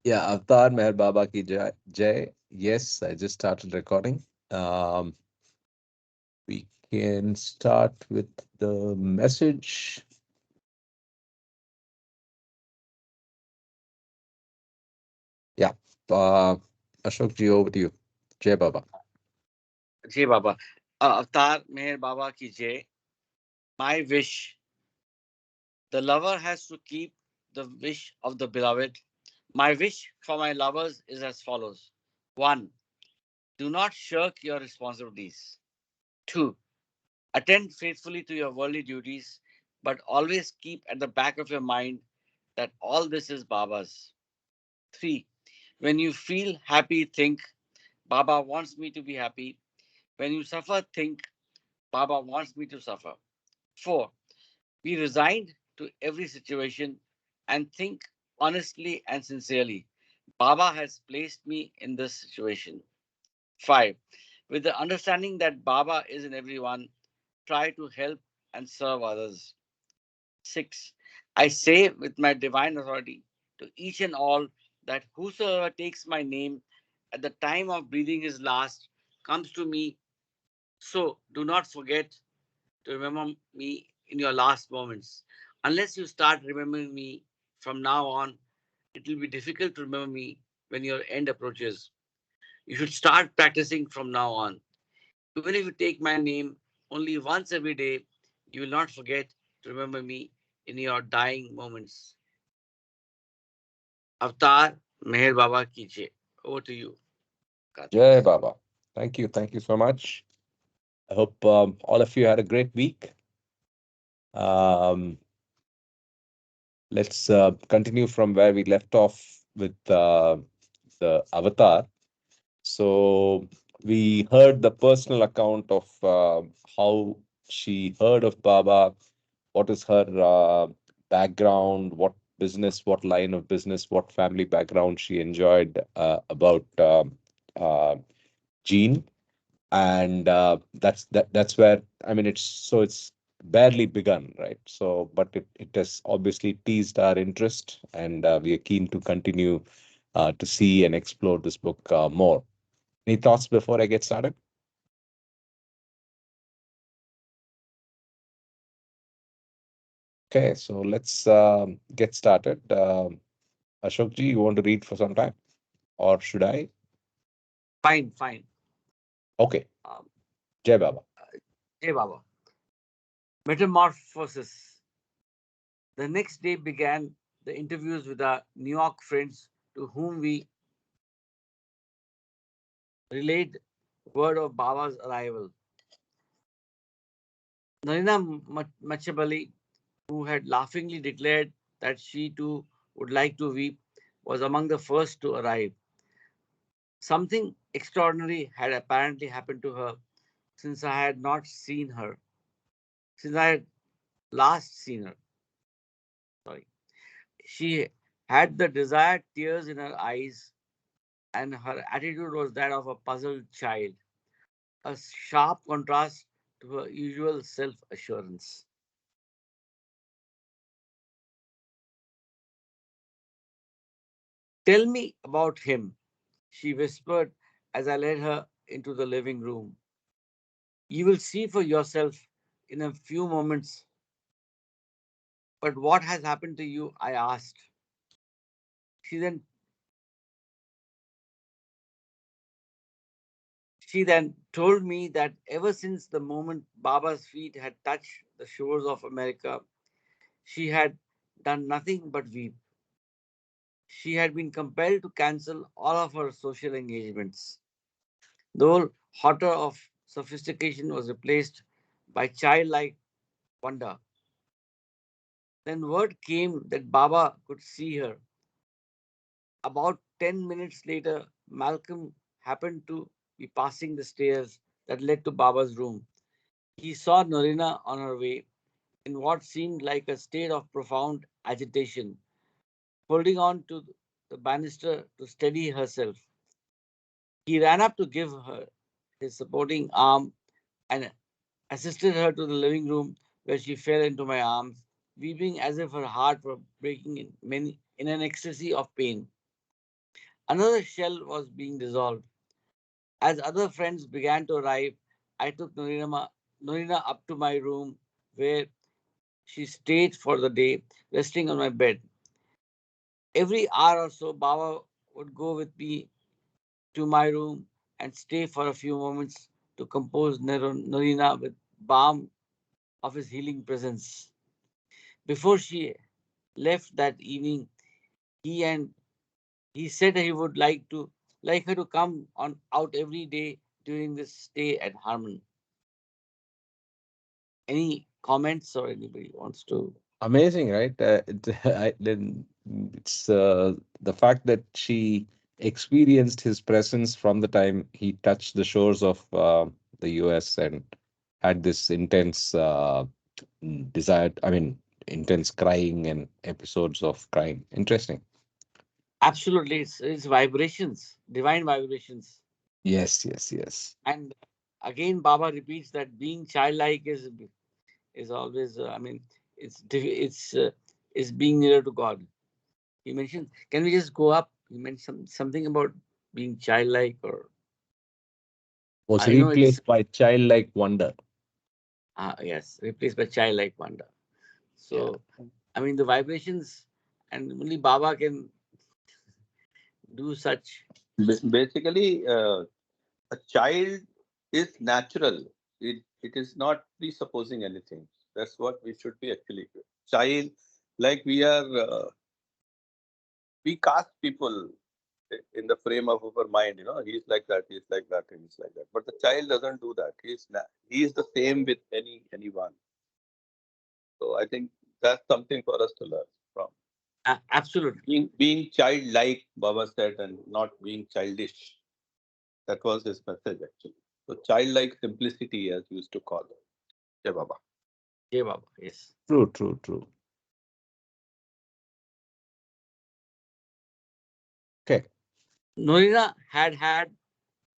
Yeah, Avtar Meher Baba ki jai. Jai. Yes, I just started recording. Um, we can start with the message. Yeah. Uh, Ashok ji, over to you. Jai Baba. Jai Baba. Avatar Meher Baba ki Jai. My wish. The lover has to keep the wish of the beloved. My wish for my lovers is as follows. 1. Do not shirk your responsibilities. 2. Attend faithfully to your worldly duties, but always keep at the back of your mind that all this is Baba's. 3. When you feel happy, think, Baba wants me to be happy. When you suffer, think, Baba wants me to suffer. 4. Be resigned to every situation and think honestly and sincerely. Baba has placed me in this situation. 5. With the understanding that Baba is in everyone, try to help and serve others. 6. I say with my divine authority to each and all that whosoever takes my name at the time of breathing his last comes to me. So do not forget to remember me in your last moments. Unless you start remembering me from now on, it will be difficult to remember me when your end approaches. You should start practicing from now on. Even if you take my name only once every day, you will not forget to remember me in your dying moments. Avatar Meher Baba ki jai. Over to you, Karthik. Jai Baba. Thank you. Thank you so much. I hope all of you had a great week. Um, let's continue from where we left off with the Avatar. So we heard the personal account of how she heard of Baba, what is her background, what business, what line of business, what family background she enjoyed about uh, Jean, and that's where I mean it's barely begun, right? So, but it has obviously teased our interest, and we are keen to continue to see and explore this book more. Any thoughts before I get started? Okay, so let's get started. Ashokji, you want to read for some time, or should I? Fine, fine. Okay, Um, Jai Baba. Jai Baba. Metamorphosis. The next day began the interviews with our New York friends to whom we relayed word of Baba's arrival. Narina Machabali, who had laughingly declared that she too would like to weep, was among the first to arrive. Something extraordinary had apparently happened to her since I had not seen her, since I had last seen her. Sorry. She had the desired tears in her eyes, and her attitude was that of a puzzled child, a sharp contrast to her usual self assurance. Tell me about him, she whispered as I led her into the living room. You will see for yourself in a few moments. But what has happened to you? I asked. She then she then told me that ever since the moment Baba's feet had touched the shores of America, she had done nothing but weep. She had been compelled to cancel all of her social engagements. The whole horror of sophistication was replaced by childlike wonder. Then word came that Baba could see her. About 10 minutes later, Malcolm happened to be passing the stairs that led to Baba's room. He saw Norina on her way in what seemed like a state of profound agitation, holding on to the banister to steady herself. He ran up to give her his supporting arm and assisted her to the living room where she fell into my arms, weeping as if her heart were breaking in an ecstasy of pain. Another shell was being dissolved. As other friends began to arrive, I took Norina up to my room where she stayed for the day, resting on my bed. Every hour or so, Baba would go with me to my room and stay for a few moments to compose Norina with balm of his healing presence. Before she left that evening, he and he said he would like her to come on out every day during this stay at Harmon. Any comments or anybody wants to? Amazing, right? It's the fact that she experienced his presence from the time he touched the shores of the US and had this intense desire, I mean, intense crying and episodes of crying. Interesting. Absolutely, it's vibrations, divine vibrations. Yes, yes, yes. And again, Baba repeats that being childlike is always. It's being nearer to God. He mentioned. Can we just go up? He mentioned something about being childlike, or Was I know it's replaced by childlike wonder. yes, replaced by childlike wonder. Yeah. So, I mean, the vibrations, and only Baba can do such. Basically, a child is natural. It is not presupposing anything. That's what we should be actually. Child, like we cast people in the frame of our mind. He's like that. He's like that. And he's like that. But the child doesn't do that. He is the same with anyone. So I think that's something for us to learn from. Absolutely. Being childlike, Baba said, and not being childish. That was his message actually. So childlike simplicity, as we used to call it. Yeah, Baba. Jai Baba, yes. True, true, true. Okay. Norina had had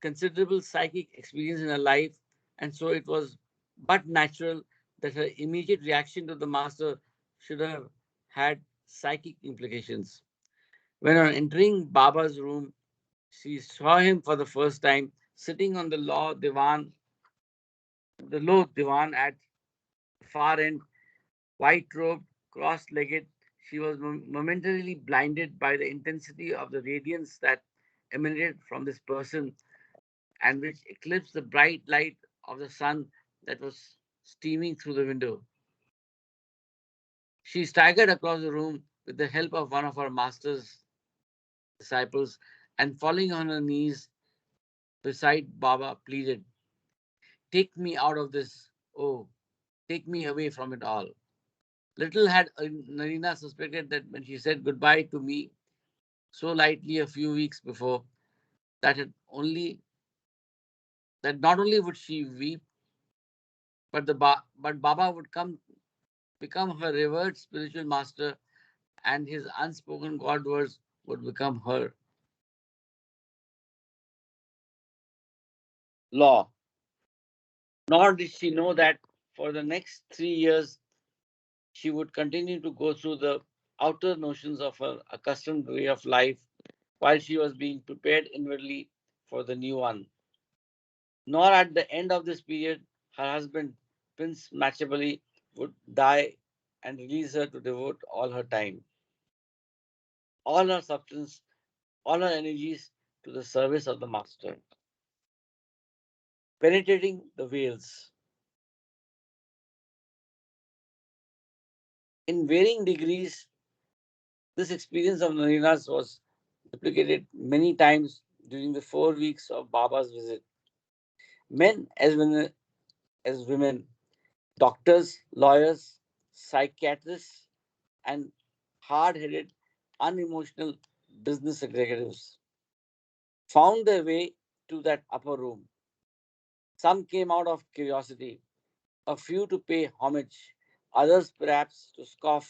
considerable psychic experience in her life, and so it was but natural that her immediate reaction to the master should have had psychic implications. When on entering Baba's room, she saw him for the first time sitting on the low divan at the far end, white robed, cross legged. She was momentarily blinded by the intensity of the radiance that emanated from this person and which eclipsed the bright light of the sun that was streaming through the window. She staggered across the room with the help of one of her master's disciples and falling on her knees beside Baba pleaded, "Take me out of this. Oh, take me away from it all." Little had Narina suspected that when she said goodbye to me so lightly a few weeks before, that had only that not only would she weep, but Baba would become her revered spiritual master, and his unspoken God words would become her law. Nor did she know that for the next 3 years she would continue to go through the outer notions of her accustomed way of life while she was being prepared inwardly for the new one. Nor at the end of this period, her husband, Prince Machiavelli, would die and release her to devote all her time, all her substance, all her energies to the service of the Master. Penetrating the veils. In varying degrees, this experience of Narina's was duplicated many times during the 4 weeks of Baba's visit. Men as women, doctors, lawyers, psychiatrists, and hard headed, unemotional business executives found their way to that upper room. Some came out of curiosity, a few to pay homage, others perhaps to scoff,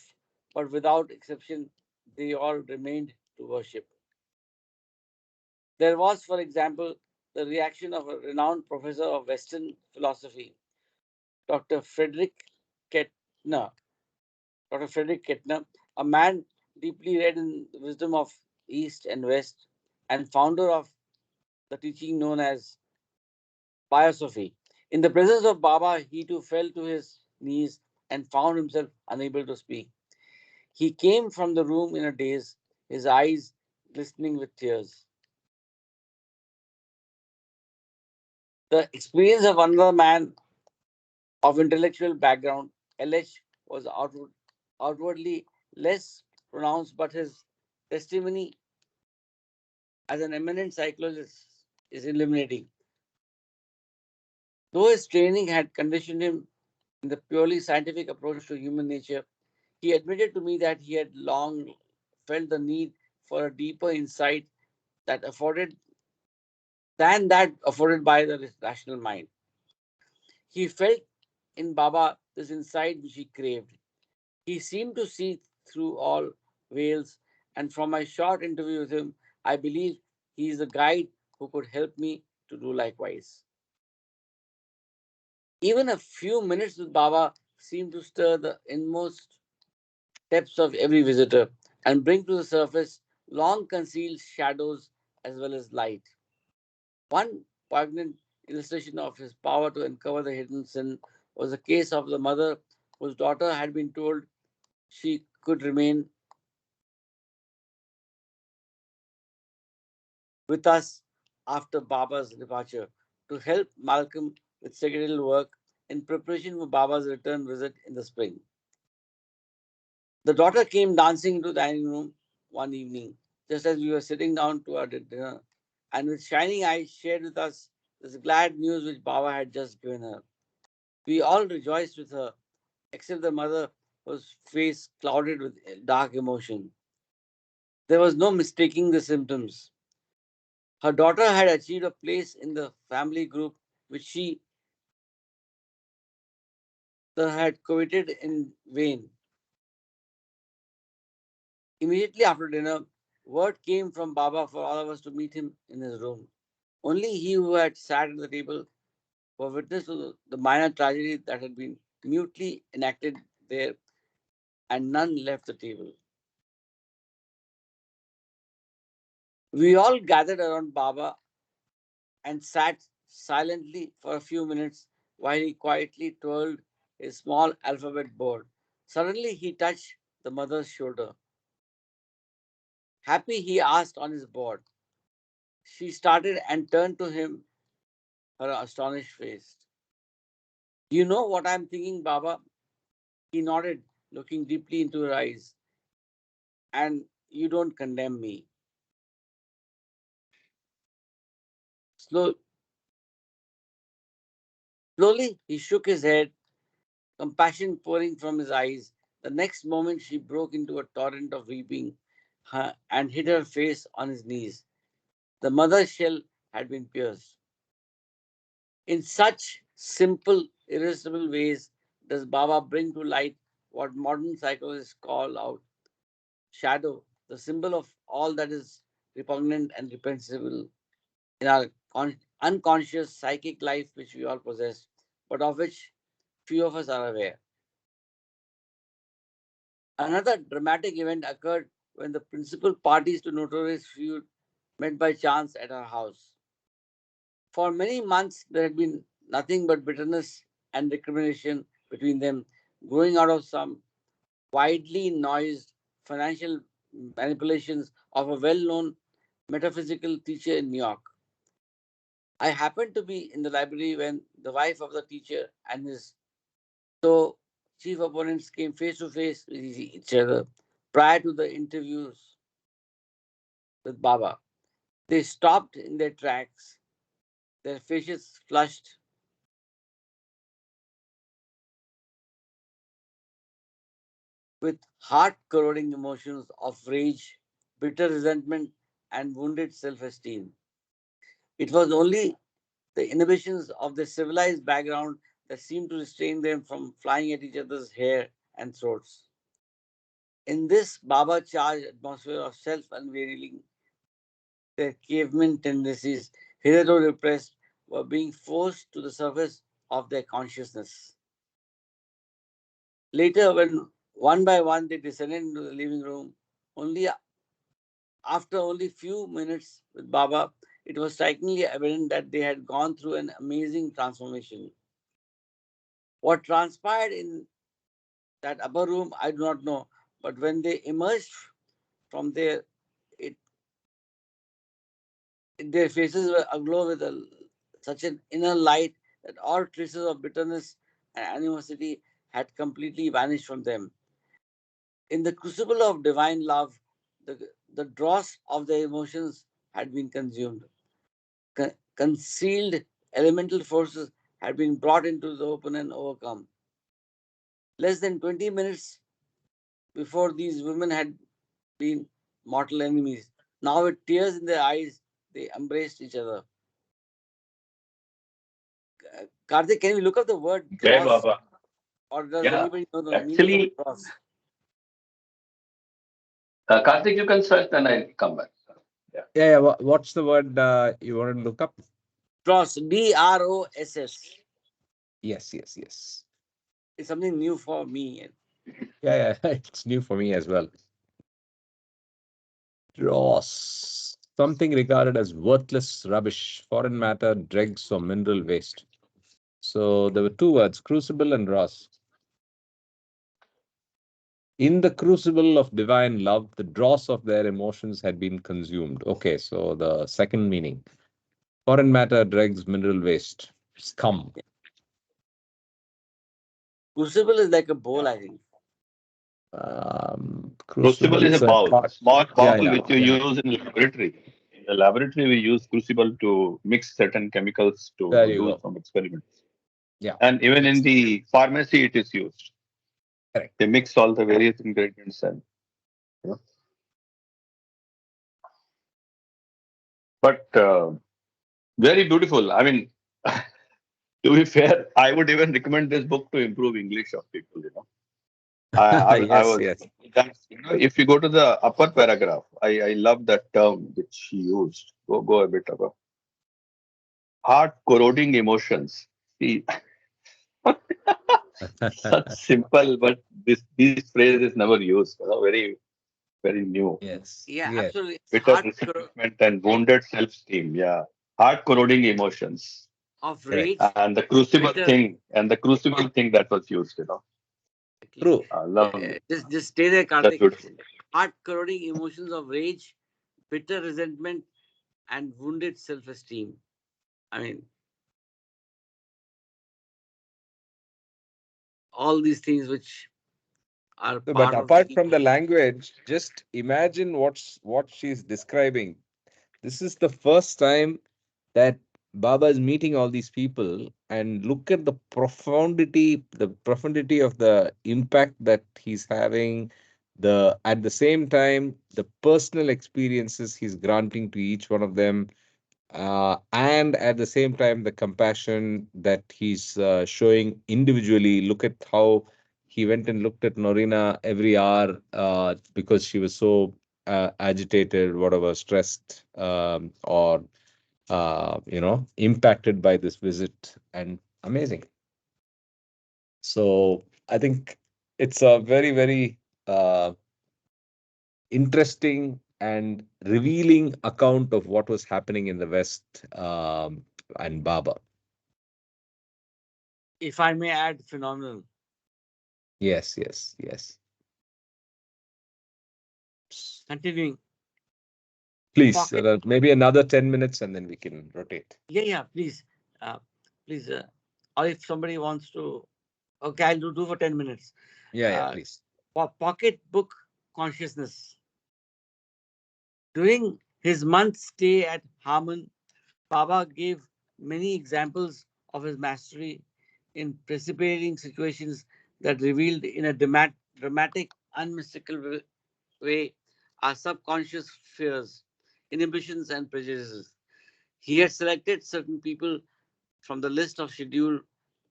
but without exception, they all remained to worship. There was, for example, the reaction of a renowned professor of Western philosophy, Dr. Kettner. Dr. Frederick Kettner, a man deeply read in the wisdom of East and West, and founder of the teaching known as biosophy. In the presence of Baba, he too fell to his knees and found himself unable to speak. He came from the room in a daze, his eyes glistening with tears. The experience of another man of intellectual background, LH, was outwardly less pronounced, but his testimony as an eminent psychologist is illuminating. Though his training had conditioned him in the purely scientific approach to human nature, he admitted to me that he had long felt the need for a deeper insight that afforded than that afforded by the rational mind. He felt in Baba this insight which he craved. He seemed to see through all veils, and from my short interview with him, I believe he is a guide who could help me to do likewise. Even a few minutes with Baba seemed to stir the inmost depths of every visitor and bring to the surface long concealed shadows as well as light. One poignant illustration of his power to uncover the hidden sin was the case of the mother whose daughter had been told she could remain with us after Baba's departure to help Malcolm with secretarial work in preparation for Baba's return visit in the spring. The daughter came dancing into the dining room one evening, just as we were sitting down to our dinner, and with shining eyes shared with us this glad news which Baba had just given her. We all rejoiced with her, except the mother, whose face clouded with dark emotion. There was no mistaking the symptoms. Her daughter had achieved a place in the family group which she had coveted in vain. Immediately after dinner, word came from Baba for all of us to meet him in his room. Only he who had sat at the table were witness to the minor tragedy that had been mutely enacted there, and none left the table. We all gathered around Baba and sat silently for a few minutes while he quietly twirled his small alphabet board. Suddenly he touched the mother's shoulder. Happy, he asked on his board. She started and turned to him, her astonished face. You know what I'm thinking, Baba? He nodded, looking deeply into her eyes. And you don't condemn me. Slow, Slowly, he shook his head, compassion pouring from his eyes. The next moment, she broke into a torrent of weeping and hid her face on his knees. The mother's shell had been pierced. In such simple, irresistible ways does Baba bring to light what modern psychologists call out shadow, the symbol of all that is repugnant and reprehensible in our unconscious psychic life which we all possess, but of which few of us are aware. Another dramatic event occurred when the principal parties to notorious feud met by chance at our house. For many months, there had been nothing but bitterness and recrimination between them, growing out of some widely noised financial manipulations of a well known metaphysical teacher in New York. I happened to be in the library when the wife of the teacher and his so chief opponents came face to face with each other prior to the interviews with Baba. They stopped in their tracks, their faces flushed with heart corroding emotions of rage, bitter resentment, and wounded self esteem. It was only the inhibitions of their civilized background that seemed to restrain them from flying at each other's hair and throats. In this Baba charged atmosphere of self unveiling, their caveman tendencies, hitherto repressed, were being forced to the surface of their consciousness. Later, when one by one they descended into the living room, only After only few minutes with Baba, it was strikingly evident that they had gone through an amazing transformation. What transpired in that upper room, I do not know, but when they emerged from there, it, their faces were aglow with such an inner light that all traces of bitterness and animosity had completely vanished from them. In the crucible of divine love, the dross of their emotions had been consumed. Concealed elemental forces had been brought into the open and overcome. Less than 20 minutes before, these women had been mortal enemies. Now, with tears in their eyes, they embraced each other. Karthik, can we look up the word Jai dross, Baba. or does Yeah. anybody know the meaning of Actually, dross? Karthik, you can search, then I'll come back. Yeah. Yeah, yeah. What's the word you want to look up? Dross, Dross. Yes, yes, yes. It's something new for me. Yeah, yeah. It's new for me as well. Dross. Something regarded as worthless rubbish, foreign matter, dregs, or mineral waste. So there were two words, crucible and dross. In the crucible of divine love, the dross of their emotions had been consumed. Okay, so the second meaning, foreign matter, dregs, mineral waste, scum. Crucible is like a bowl, Yeah. I think. Crucible Crucible is is a a bowl, pot. small Yeah, bowl yeah, which you yeah. use in laboratory. In the laboratory, we use crucible to mix certain chemicals There to you do go. some experiments. Yeah, And even in yes, the pharmacy, it is used. correct. They mix all the various ingredients and you know. But very beautiful. I mean, to be fair, I would even recommend this book to improve English of people. I Yes, was yes. that's if you go to the upper paragraph, I love that term which he used. Go a bit above. Heart corroding emotions. See, such simple, but this phrase is never used. Very new. Yes, Yeah, yes. absolutely. Bitter resentment and wounded self-esteem. Yeah, heart corroding emotions. Of Correct. rage, bitter. And the crucible thing that was used. Exactly. True. Lovely. Just stay there, That's Karthik. beautiful. Heart corroding emotions of rage, bitter resentment, and wounded self esteem. I mean, all these things which are No, but part of apart the. from the language, just imagine what she's describing. This is the first time that Baba is meeting all these people, and look at the profundity of the impact that he's having. The at the same time, the personal experiences he's granting to each one of them, and at the same time the compassion that he's showing individually. Look at how he went and looked at Norina every hour because she was so agitated, whatever, stressed, or impacted by this visit. And amazing. So I think it's a very, very uh, interesting and revealing account of what was happening in the West, and Baba. If I may add, phenomenal. Yes, yes, yes. Continuing. Please, Pocket. maybe another 10 minutes and then we can rotate. Yeah, yeah, please. Uh, please. Or if somebody wants to. Okay, I'll do for 10 minutes. Yeah, yeah, Uh, please. Pocketbook consciousness. During his month stay at Harman, Baba gave many examples of his mastery in precipitating situations that revealed in a dramatic, unmistakable way our subconscious fears, inhibitions, and prejudices. He had selected certain people from the list of scheduled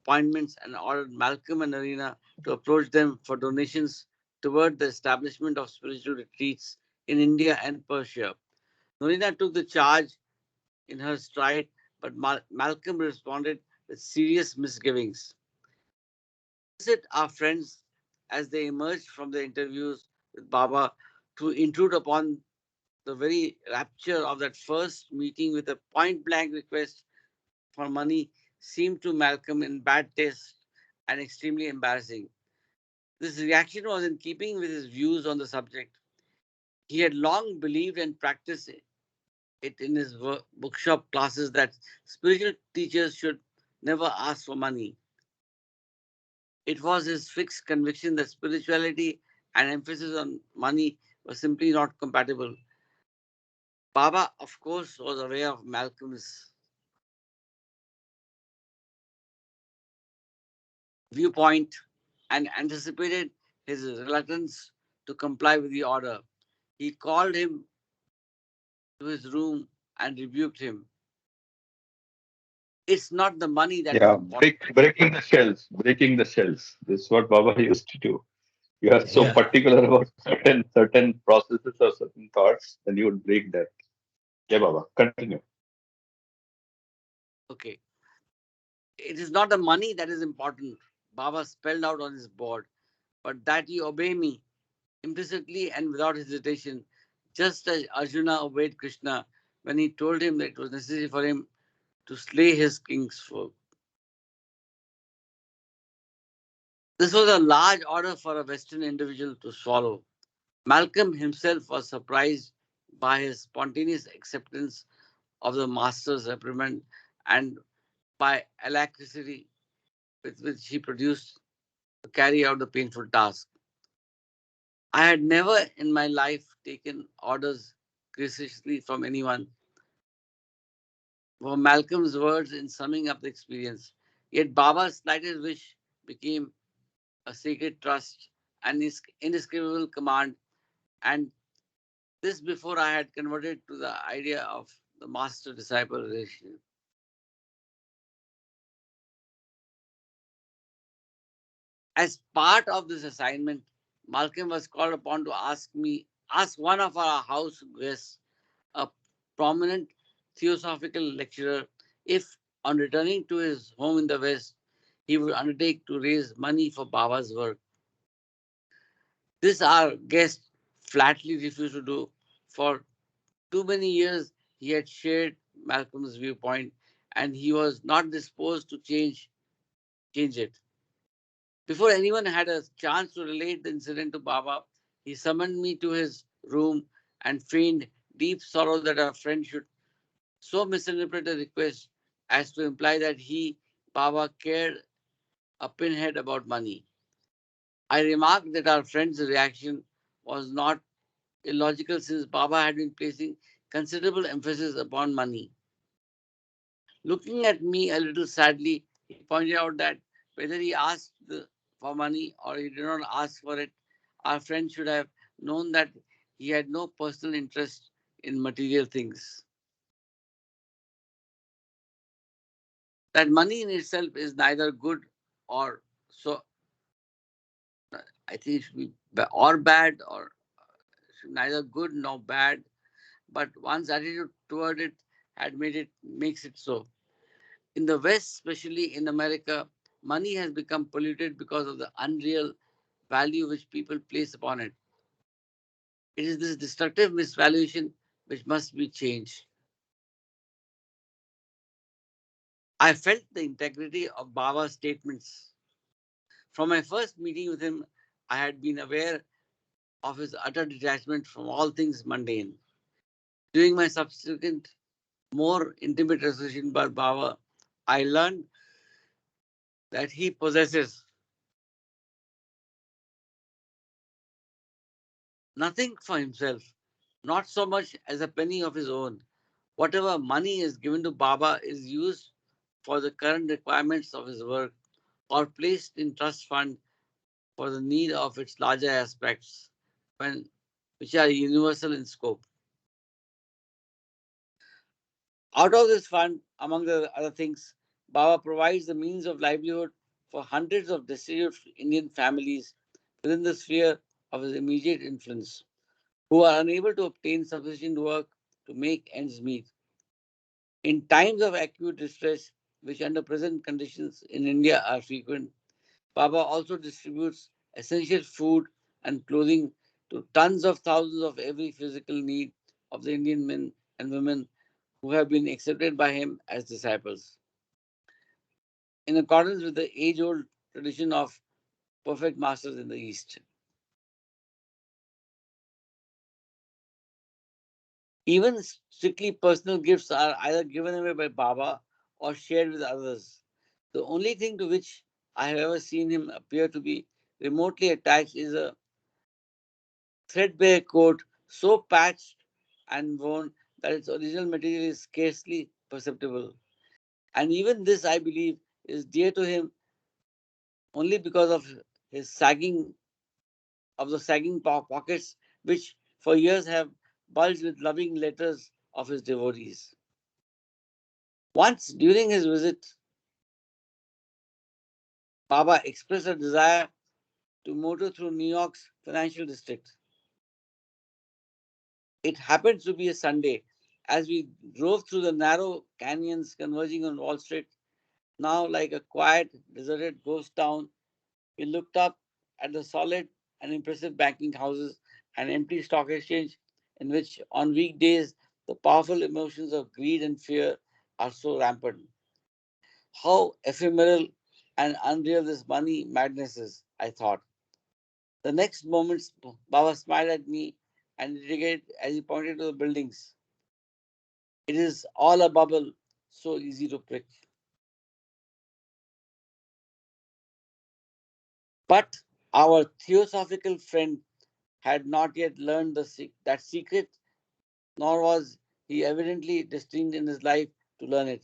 appointments and ordered Malcolm and Arena to approach them for donations toward the establishment of spiritual retreats in India and Persia. Norina took the charge in her stride, but Malcolm responded with serious misgivings. Visit our friends as they emerged from their interviews with Baba to intrude upon The very rapture of that first meeting with a point blank request for money seemed to Malcolm in bad taste and extremely embarrassing. This reaction was in keeping with his views on the subject. He had long believed and practiced it in his bookshop classes that spiritual teachers should never ask for money. It was his fixed conviction that spirituality and emphasis on money were simply not compatible. Baba, of course, was aware of Malcolm's viewpoint and anticipated his reluctance to comply with the order. He called him to his room and rebuked him. It's not the money that is Yeah, important. breaking the shells, breaking the shells. This is what Baba used to do. You are so Yeah. particular about certain processes or certain thoughts, then you would break that. Yeah, Baba, continue. Okay. It is not the money that is important, Baba spelled out on his board, but that you obey me implicitly and without hesitation, just as Arjuna obeyed Krishna when he told him that it was necessary for him to slay his king's foe. This was a large order for a Western individual to swallow. Malcolm himself was surprised by his spontaneous acceptance of the master's reprimand and by alacrity with which he produced to carry out the painful task. I had never in my life taken orders graciously from anyone, were Malcolm's words in summing up the experience. Yet Baba's slightest wish became a sacred trust, an indescribable command, and this before I had converted to the idea of the master disciple relationship. As part of this assignment, Malcolm was called upon to ask one of our house guests, a prominent theosophical lecturer, if on returning to his home in the West, he would undertake to raise money for Baba's work. This our guest flatly refused to do. For too many years, he had shared Malcolm's viewpoint, and he was not disposed to change it. Before anyone had a chance to relate the incident to Baba, he summoned me to his room and feigned deep sorrow that our friend should so misinterpret a request as to imply that he, Baba, cared a pinhead about money. I remarked that our friend's reaction was not illogical since Baba had been placing considerable emphasis upon money. Looking at me a little sadly, he pointed out that whether he asked for money or he did not ask for it, our friend should have known that he had no personal interest in material things. That money in itself is neither good or so. I think it should be or bad or neither good nor bad. But one's attitude toward it had made it makes it so. In the West, especially in America, money has become polluted because of the unreal value which people place upon it. It is this destructive misvaluation which must be changed. I felt the integrity of Baba's statements. From my first meeting with him, I had been aware of his utter detachment from all things mundane. During my subsequent, more intimate association with Baba, I learned that he possesses nothing for himself, not so much as a penny of his own. Whatever money is given to Baba is used for the current requirements of his work or placed in trust fund for the need of its larger aspects, which are universal in scope. Out of this fund, among the other things, Baba provides the means of livelihood for hundreds of destitute Indian families within the sphere of his immediate influence, who are unable to obtain sufficient work to make ends meet. In times of acute distress, which under present conditions in India are frequent, Baba also distributes essential food and clothing to tons of thousands of every physical need of the Indian men and women who have been accepted by him as disciples, in accordance with the age old tradition of perfect masters in the East. Even strictly personal gifts are either given away by Baba or shared with others. The only thing to which I have ever seen him appear to be remotely attached is a threadbare coat so patched and worn that its original material is scarcely perceptible. And even this, I believe, is dear to him only because of his sagging of the sagging pockets, which for years have bulged with loving letters of his devotees. Once during his visit, Baba expressed a desire to motor through New York's financial district. It happened to be a Sunday. As we drove through the narrow canyons converging on Wall Street, now like a quiet, deserted ghost town, we looked up at the solid and impressive banking houses and empty stock exchange, in which on weekdays the powerful emotions of greed and fear are so rampant. How ephemeral and unreal this money madness is, I thought. The next moment, Baba smiled at me and indicated as he pointed to the buildings. It is all a bubble, so easy to prick. But our theosophical friend had not yet learned that secret, nor was he evidently destined in his life to learn it.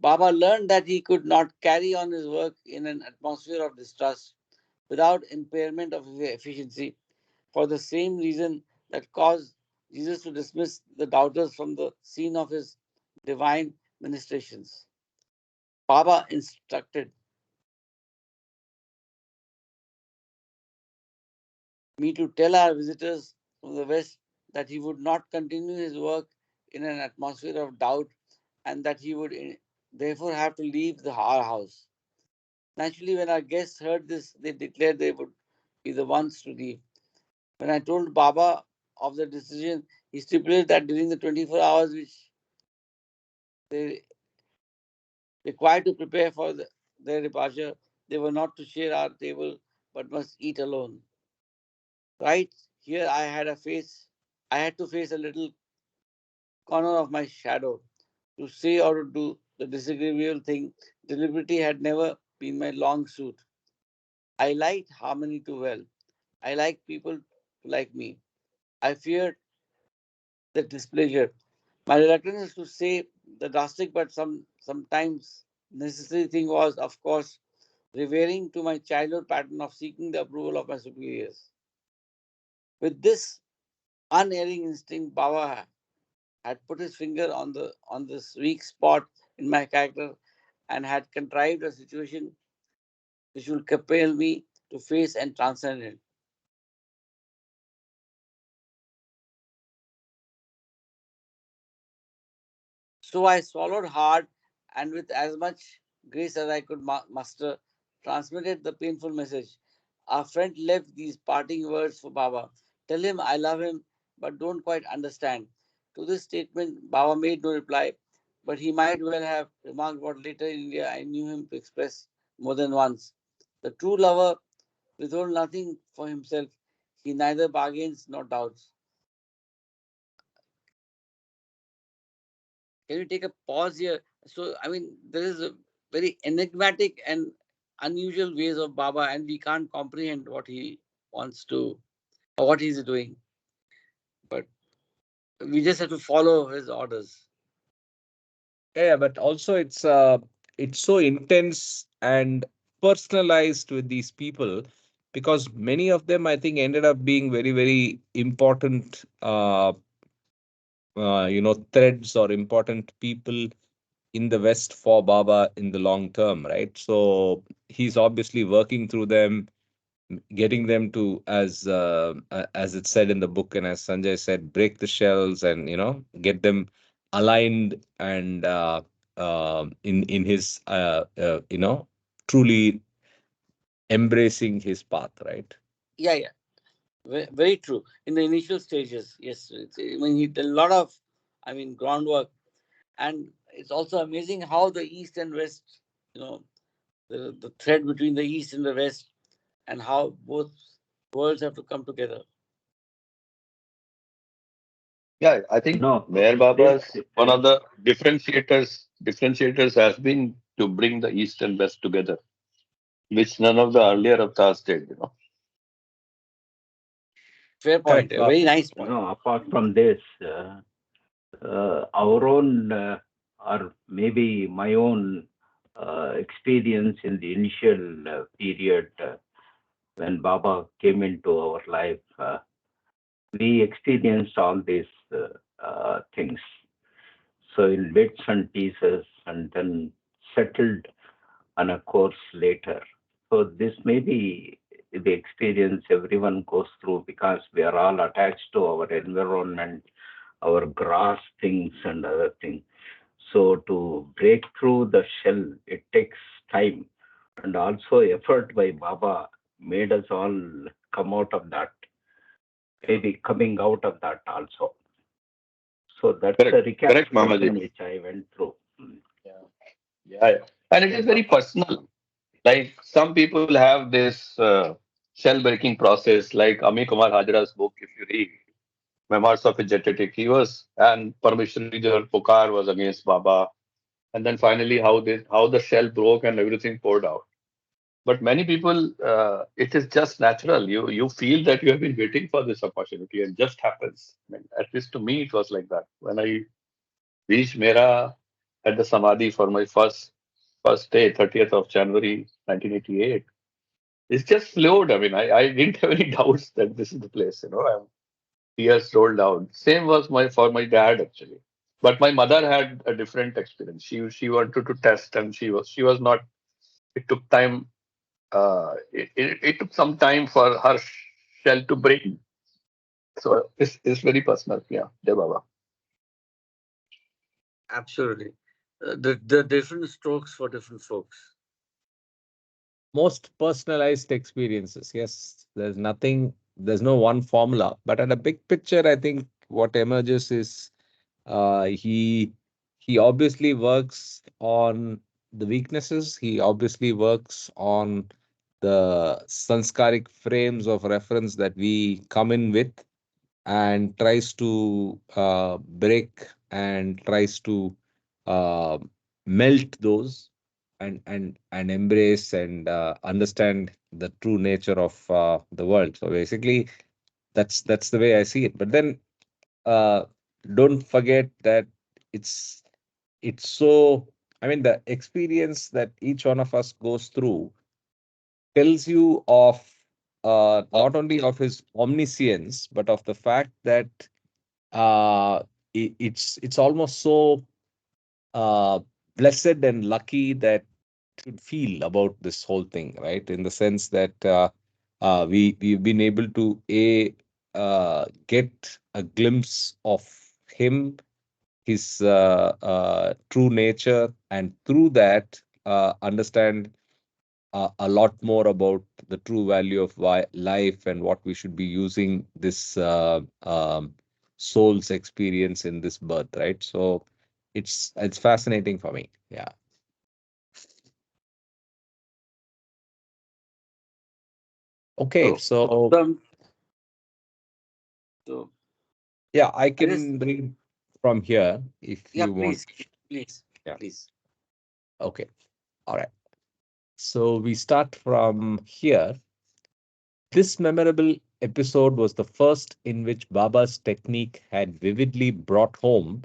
Baba learned that he could not carry on his work in an atmosphere of distrust without impairment of efficiency, for the same reason that caused Jesus to dismiss the doubters from the scene of his divine ministrations. Baba instructed me to tell our visitors from the West that he would not continue his work in an atmosphere of doubt and that he would therefore have to leave our house. Naturally, when our guests heard this, they declared they would be the ones to leave. When I told Baba of the decision, he stipulated that during the 24 hours which they required to prepare for their departure, they were not to share our table but must eat alone. Right here, I had to face a little corner of my shadow. To say or to do the disagreeable thing, deliberately had never been my long suit. I liked harmony too well. I liked people to like me. I feared the displeasure. My reluctance to say the drastic but sometimes necessary thing was, of course, reverting to my childhood pattern of seeking the approval of my superiors. With this unerring instinct, Baba had put his finger on this weak spot in my character and had contrived a situation which would compel me to face and transcend it. So I swallowed hard and with as much grace as I could muster, transmitted the painful message. Our friend left these parting words for Baba. Tell him I love him, but don't quite understand. To this statement, Baba made no reply, but he might well have remarked what later in India I knew him to express more than once. The true lover withhold nothing for himself. He neither bargains nor doubts. Can you take a pause here? So, I mean, there is a very enigmatic and unusual ways of Baba, and we can't comprehend what he wants to or what he's doing. But we just have to follow his orders. Yeah, but also it's so intense and personalized with these people because many of them I think ended up being very, very important threads or important people in the West for Baba in the long term, right? So he's obviously working through them, getting them to, as it said in the book, and as Sanjay said, break the shells and get them aligned and in his truly embracing his path, right? Yeah, yeah. Very true. In the initial stages, yes. I mean, he did a lot of, I mean, groundwork, and it's also amazing how the East and West, you know, the thread between the East and the West, and how both worlds have to come together. Yeah, I think No, Meher this Baba's one of the differentiators has been to bring the East and West together, which none of the earlier avatars did. Fair point. Correct. A very nice point. no. Apart from this, our own or maybe my own experience in the initial period when Baba came into our life, we experienced all these things. So in bits and pieces, and then settled on a course later. So this may be the experience everyone goes through because we are all attached to our environment, our grass things and other things. So to break through the shell, it takes time and also effort by Baba made us all come out of that, maybe coming out of that also. So that's a Correct, correct, Mamaji. recapitulation which I went through. Yeah, yeah, yeah. And it is very personal. Like some people have this shell breaking process, like Ami Kumar Hajra's book, if you read Memoirs of a Jetetic, he was, and Parmeshwari Jar Pukar was against Baba, and then finally how the shell broke and everything poured out. But many people, it is just natural. You feel that you have been waiting for this opportunity and just happens. I mean, at least to me, it was like that. When I reached Mera at the Samadhi for my first day, 30th of January 1988, it's just flowed. I mean, I didn't have any doubts that this is the place. Tears rolled down. Same was my for my dad actually, but my mother had a different experience. She wanted to test, and she was not. It took time. It took some time for her shell to break. So it's very personal. Yeah, Jai Baba. Absolutely. The different strokes for different folks. Most personalized experiences. Yes, there's no one formula, but at a big picture, I think what emerges is he obviously works on the weaknesses. He obviously works on the sanskaric frames of reference that we come in with, and tries to break and tries to uh, melt those, and embrace and understand the true nature of the world. So basically, that's the way I see it. But then uh, don't forget that it's so. I mean, the experience that each one of us goes through tells you of not only of his omniscience, but of the fact that it's almost so uh, blessed and lucky that should feel about this whole thing, right? In the sense that we've been able to get a glimpse of him, his true nature, and through that understand a lot more about the true value of life and what we should be using this soul's experience in this birth, right? So it's fascinating for me. Yeah. Okay, So, so um, so yeah, I I just, can read from here if yeah, you want. please, please, Yeah. please. Okay. All right. So we start from here. This memorable episode was the first in which Baba's technique had vividly brought home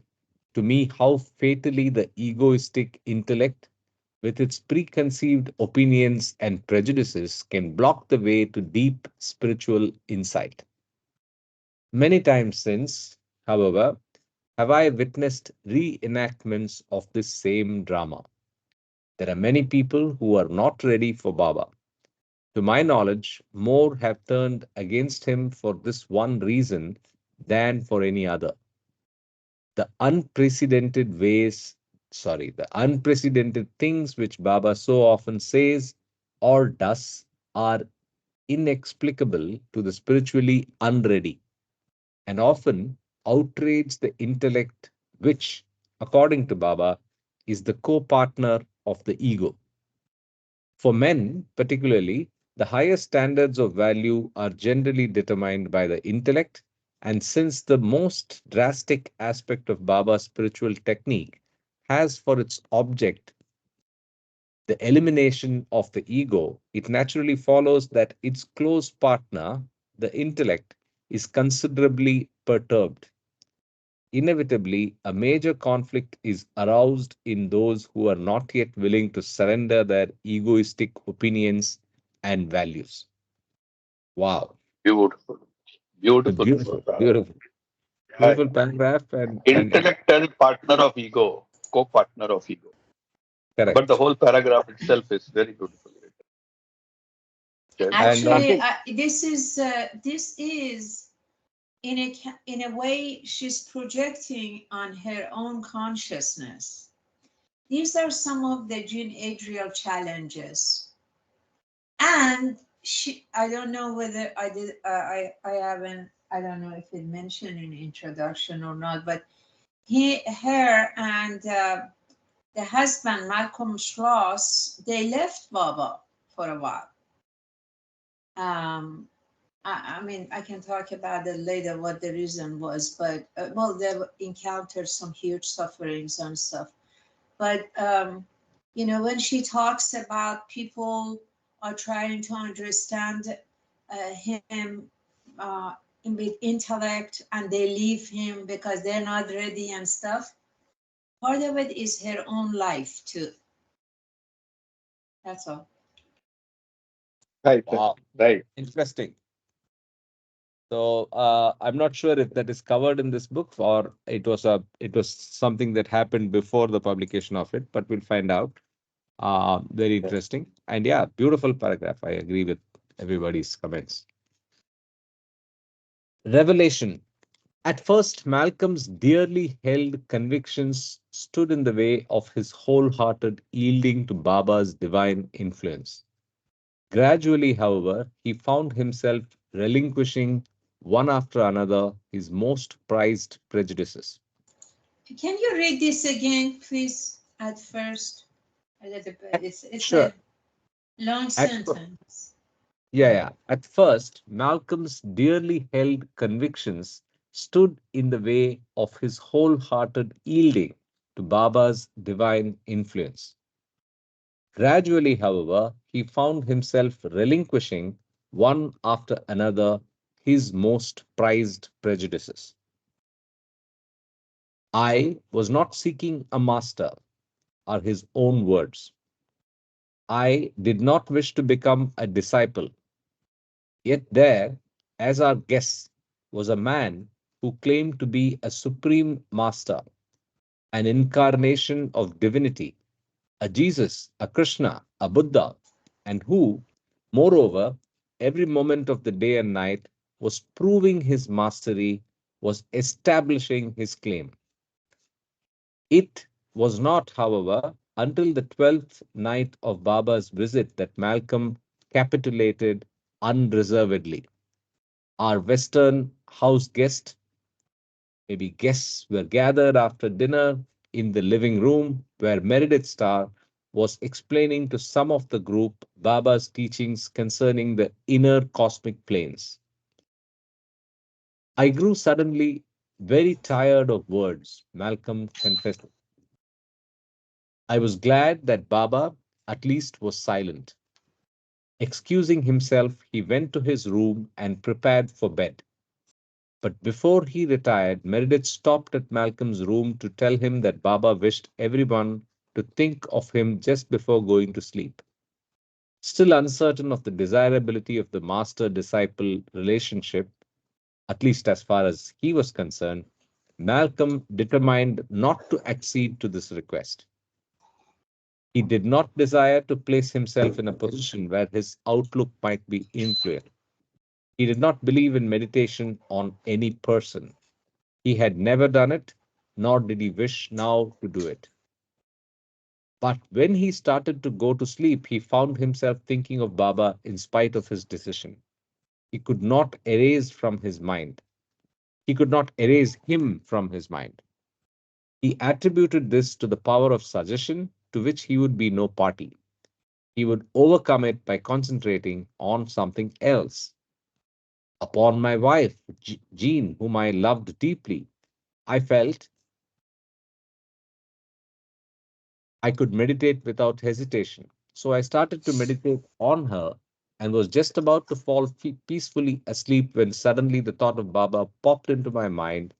to me how fatally the egoistic intellect, with its preconceived opinions and prejudices, can block the way to deep spiritual insight. Many times since, however, have I witnessed reenactments of this same drama. There are many people who are not ready for Baba. To my knowledge, more have turned against him for this one reason than for any other. The the unprecedented things which Baba so often says or does are inexplicable to the spiritually unready and often outrage the intellect, which, according to Baba, is the co partner of the ego. For men, particularly, the higher standards of value are generally determined by the intellect. And since the most drastic aspect of Baba's spiritual technique has for its object the elimination of the ego, it naturally follows that its close partner, the intellect, is considerably perturbed. Inevitably, a major conflict is aroused in those who are not yet willing to surrender their egoistic opinions and values. Wow. Beautiful. A Beautiful. beautiful, beautiful, Yeah, beautiful paragraph and intellectual partner of ego, co-partner of ego. But the correct. whole paragraph itself is very beautifully written. And Something. Actually, this is in a way she's projecting on her own consciousness. These are some of the Jean Adriel challenges, and I don't know whether I did. I haven't. I don't know if it mentioned in introduction or not, but her, and the husband Malcolm Schloss, they left Baba for a while. Um, I mean, I can talk about it later what the reason was, but well, they encountered some huge sufferings and stuff. But when she talks about people are trying to understand him with intellect and they leave him because they're not ready and stuff, part of it is her own life too. That's all. Right, wow, right. interesting. So I'm not sure if that is covered in this book or it was something that happened before the publication of it, but we'll find out. Very Yeah. interesting. And yeah, beautiful paragraph. I agree with everybody's comments. Revelation. At first, Malcolm's dearly held convictions stood in the way of his wholehearted yielding to Baba's divine influence. Gradually, however, he found himself relinquishing one after another his most prized prejudices. Can you read this again, please? At first, a little bit. It's Sure. a long At, sentence. yeah. At first, Malcolm's dearly held convictions stood in the way of his wholehearted yielding to Baba's divine influence. Gradually, however, he found himself relinquishing one after another his most prized prejudices. I was not seeking a master, are his own words. I did not wish to become a disciple. Yet there, as our guest, was a man who claimed to be a supreme master, an incarnation of divinity, a Jesus, a Krishna, a Buddha, and who, moreover, every moment of the day and night was proving his mastery, was establishing his claim. It was not, however, until the 12th night of Baba's visit that Malcolm capitulated unreservedly. Our Western house guest, maybe guests, were gathered after dinner in the living room where Meredith Starr was explaining to some of the group Baba's teachings concerning the inner cosmic planes. I grew suddenly very tired of words, Malcolm confessed. I was glad that Baba at least was silent. Excusing himself, he went to his room and prepared for bed. But before he retired, Meredith stopped at Malcolm's room to tell him that Baba wished everyone to think of him just before going to sleep. Still uncertain of the desirability of the master disciple relationship, at least as far as he was concerned, Malcolm determined not to accede to this request. He did not desire to place himself in a position where his outlook might be influenced. He did not believe in meditation on any person. He had never done it, nor did he wish now to do it. But when he started to go to sleep, he found himself thinking of Baba in spite of his decision. He could not erase from his mind. He could not erase him from his mind. He attributed this to the power of suggestion, to which he would be no party. He would overcome it by concentrating on something else. Upon my wife, Jean, whom I loved deeply, I felt I could meditate without hesitation. So I started to meditate on her and was just about to fall peacefully asleep when suddenly the thought of Baba popped into my mind.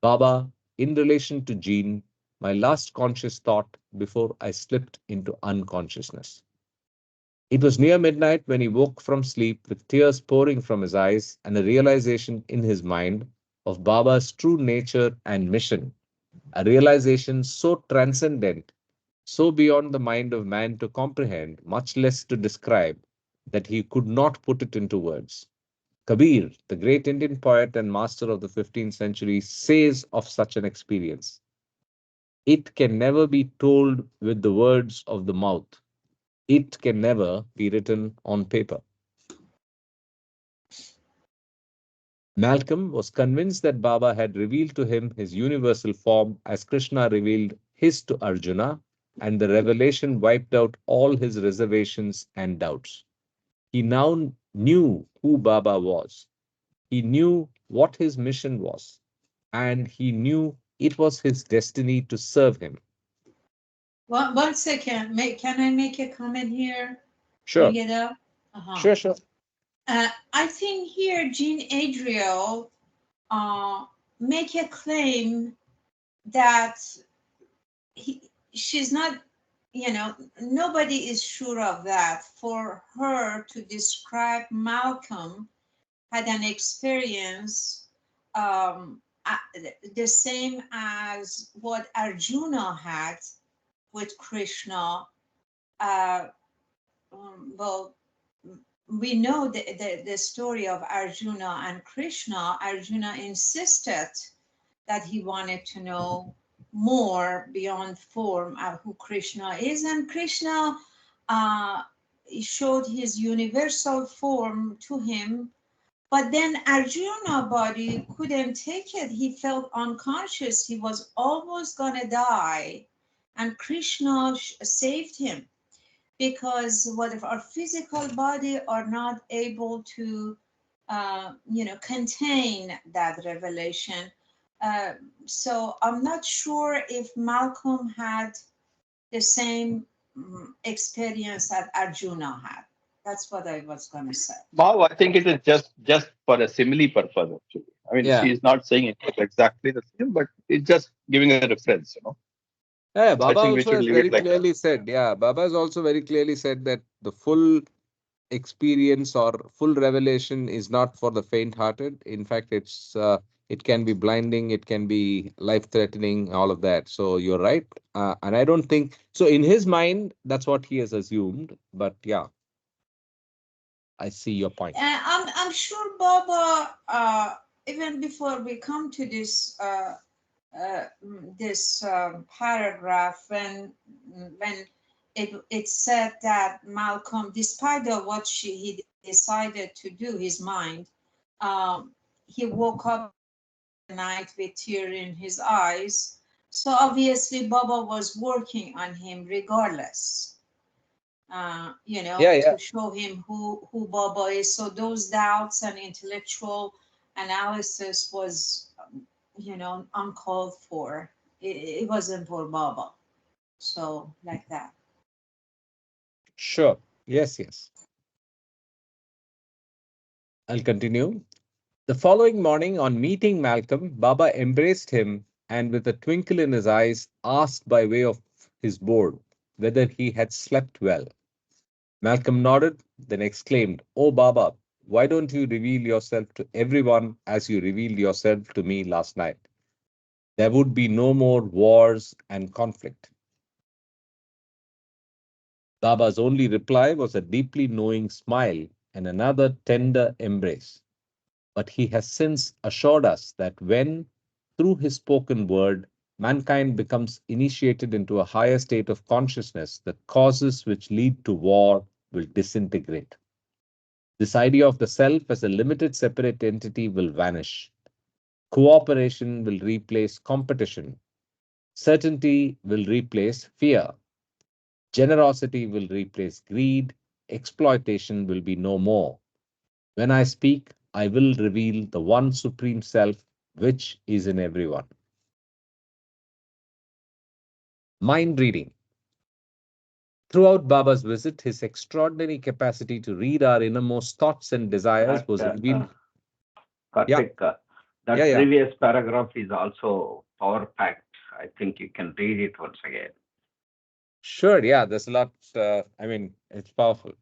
Baba, in relation to Jean, my last conscious thought before I slipped into unconsciousness. It was near midnight when he woke from sleep with tears pouring from his eyes and a realization in his mind of Baba's true nature and mission, a realization so transcendent, so beyond the mind of man to comprehend, much less to describe, that he could not put it into words. Kabir, the great Indian poet and master of the 15th century, says of such an experience, it can never be told with the words of the mouth. It can never be written on paper. Malcolm was convinced that Baba had revealed to him his universal form as Krishna revealed his to Arjuna, and the revelation wiped out all his reservations and doubts. He now knew who Baba was. He knew what his mission was, and he knew it was his destiny to serve him. One second. Can I make a comment here? Sure, Bring it up. sure. I think here Jean Adriel make a claim that she's not, nobody is sure of that. For her to describe Malcolm had an experience the same as what Arjuna had with Krishna. Uh, well, we know the story of Arjuna and Krishna. Arjuna insisted that he wanted to know more beyond form of who Krishna is, and Krishna uh, showed his universal form to him. But then Arjuna body couldn't take it. He felt unconscious. He was almost gonna die, and Krishna saved him, because what if our physical body are not able to contain that revelation. So I'm not sure if Malcolm had the same experience that Arjuna had. That's what I was going to say. Wow, I think it is just for a simile purpose actually. I mean, Yeah. she is not saying it was exactly the same, but it's just giving a reference, you know. Yeah, So I Baba think we also should has leave it very like that. clearly said, yeah, Baba has also very clearly said that the full experience or full revelation is not for the faint-hearted. In fact, it can be blinding, it can be life-threatening, all of that. So you're right, and I don't think so. In his mind, that's what he has assumed. But yeah, I see your point. I'm sure Baba, even before we come to this paragraph, when it said that Malcolm, despite of what he decided to do, his mind, um, he woke up the night with tear in his eyes. So obviously Baba was working on him regardless, Yeah, yeah, to show him who Baba is. So those doubts and intellectual analysis was, uncalled for. It wasn't for Baba. So like that. sure. Yes, yes. I'll continue. The following morning, on meeting Malcolm, Baba embraced him and, with a twinkle in his eyes, asked by way of his board whether he had slept well. Malcolm nodded, then exclaimed, "Oh, Baba, why don't you reveal yourself to everyone as you revealed yourself to me last night? There would be no more wars and conflict." Baba's only reply was a deeply knowing smile and another tender embrace. But he has since assured us that when, through his spoken word, mankind becomes initiated into a higher state of consciousness, the causes which lead to war will disintegrate. This idea of the self as a limited separate entity will vanish. Cooperation will replace competition. Certainty will replace fear. Generosity will replace greed. Exploitation will be no more. When I speak, I will reveal the one supreme self which is in everyone. Mind reading. Throughout Baba's visit, his extraordinary capacity to read our innermost thoughts and desires was That revealed. Yeah, Karthik, yeah, that yeah. previous paragraph is also power packed. I think you can read it once again. Sure, yeah, there's a lot. It's powerful.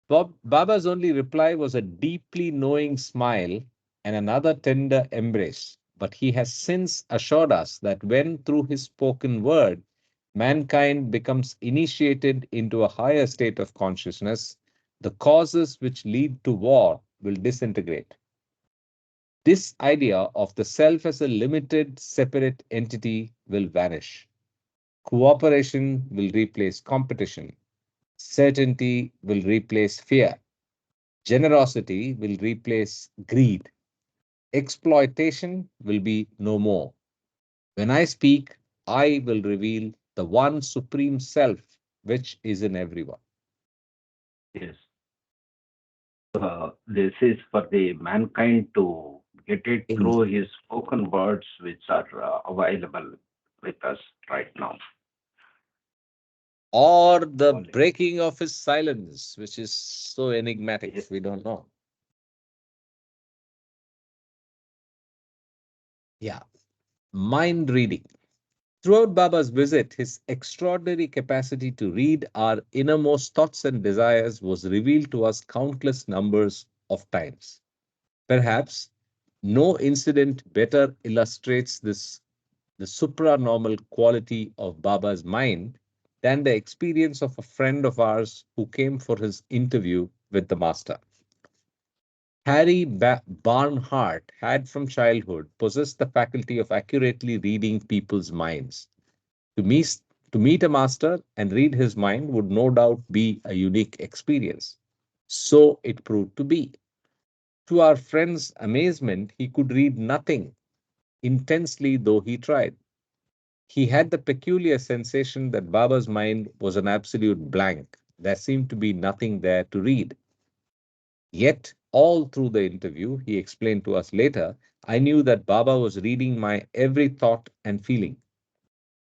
Baba's only reply was a deeply knowing smile and another tender embrace. But he has since assured us that when, through his spoken word, mankind becomes initiated into a higher state of consciousness, the causes which lead to war will disintegrate. This idea of the self as a limited, separate entity will vanish. Cooperation will replace competition. Certainty will replace fear. Generosity will replace greed. Exploitation will be no more. When I speak, I will reveal the one supreme self which is in everyone. Yes. This is for the mankind to get it In through his spoken words, which are available with us right now. or the Only. breaking of his silence, which is so enigmatic, Yes. we don't know. Yeah. Mind reading. Throughout Baba's visit, his extraordinary capacity to read our innermost thoughts and desires was revealed to us countless numbers of times. Perhaps no incident better illustrates the supranormal quality of Baba's mind than the experience of a friend of ours who came for his interview with the master. Harry Barnhart had from childhood possessed the faculty of accurately reading people's minds. To meet, to meet a master and read his mind would no doubt be a unique experience. So it proved to be. To our friend's amazement, he could read nothing, intensely though he tried. He had the peculiar sensation that Baba's mind was an absolute blank. There seemed to be nothing there to read. Yet, all through the interview, he explained to us later, I knew that Baba was reading my every thought and feeling.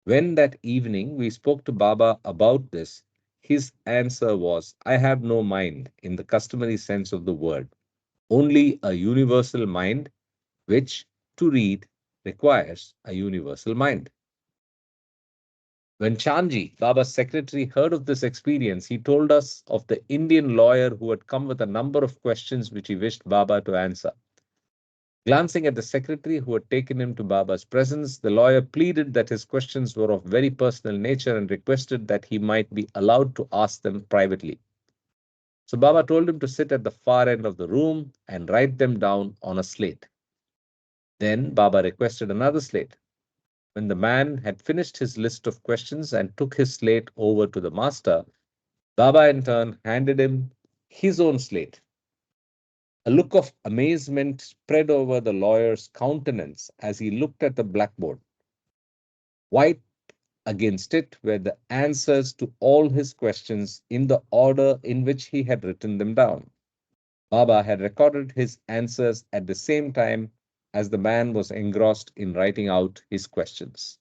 When that evening we spoke to Baba about this, his answer was, I have no mind in the customary sense of the word, only a universal mind, which to read requires a universal mind. When Chanji, Baba's secretary, heard of this experience, he told us of the Indian lawyer who had come with a number of questions which he wished Baba to answer. Glancing at the secretary who had taken him to Baba's presence, the lawyer pleaded that his questions were of very personal nature and requested that he might be allowed to ask them privately. So Baba told him to sit at the far end of the room and write them down on a slate. Then Baba requested another slate. When the man had finished his list of questions and took his slate over to the master, Baba in turn handed him his own slate. A look of amazement spread over the lawyer's countenance as he looked at the blackboard. White against it were the answers to all his questions in the order in which he had written them down. Baba had recorded his answers at the same time as the man was engrossed in writing out his questions.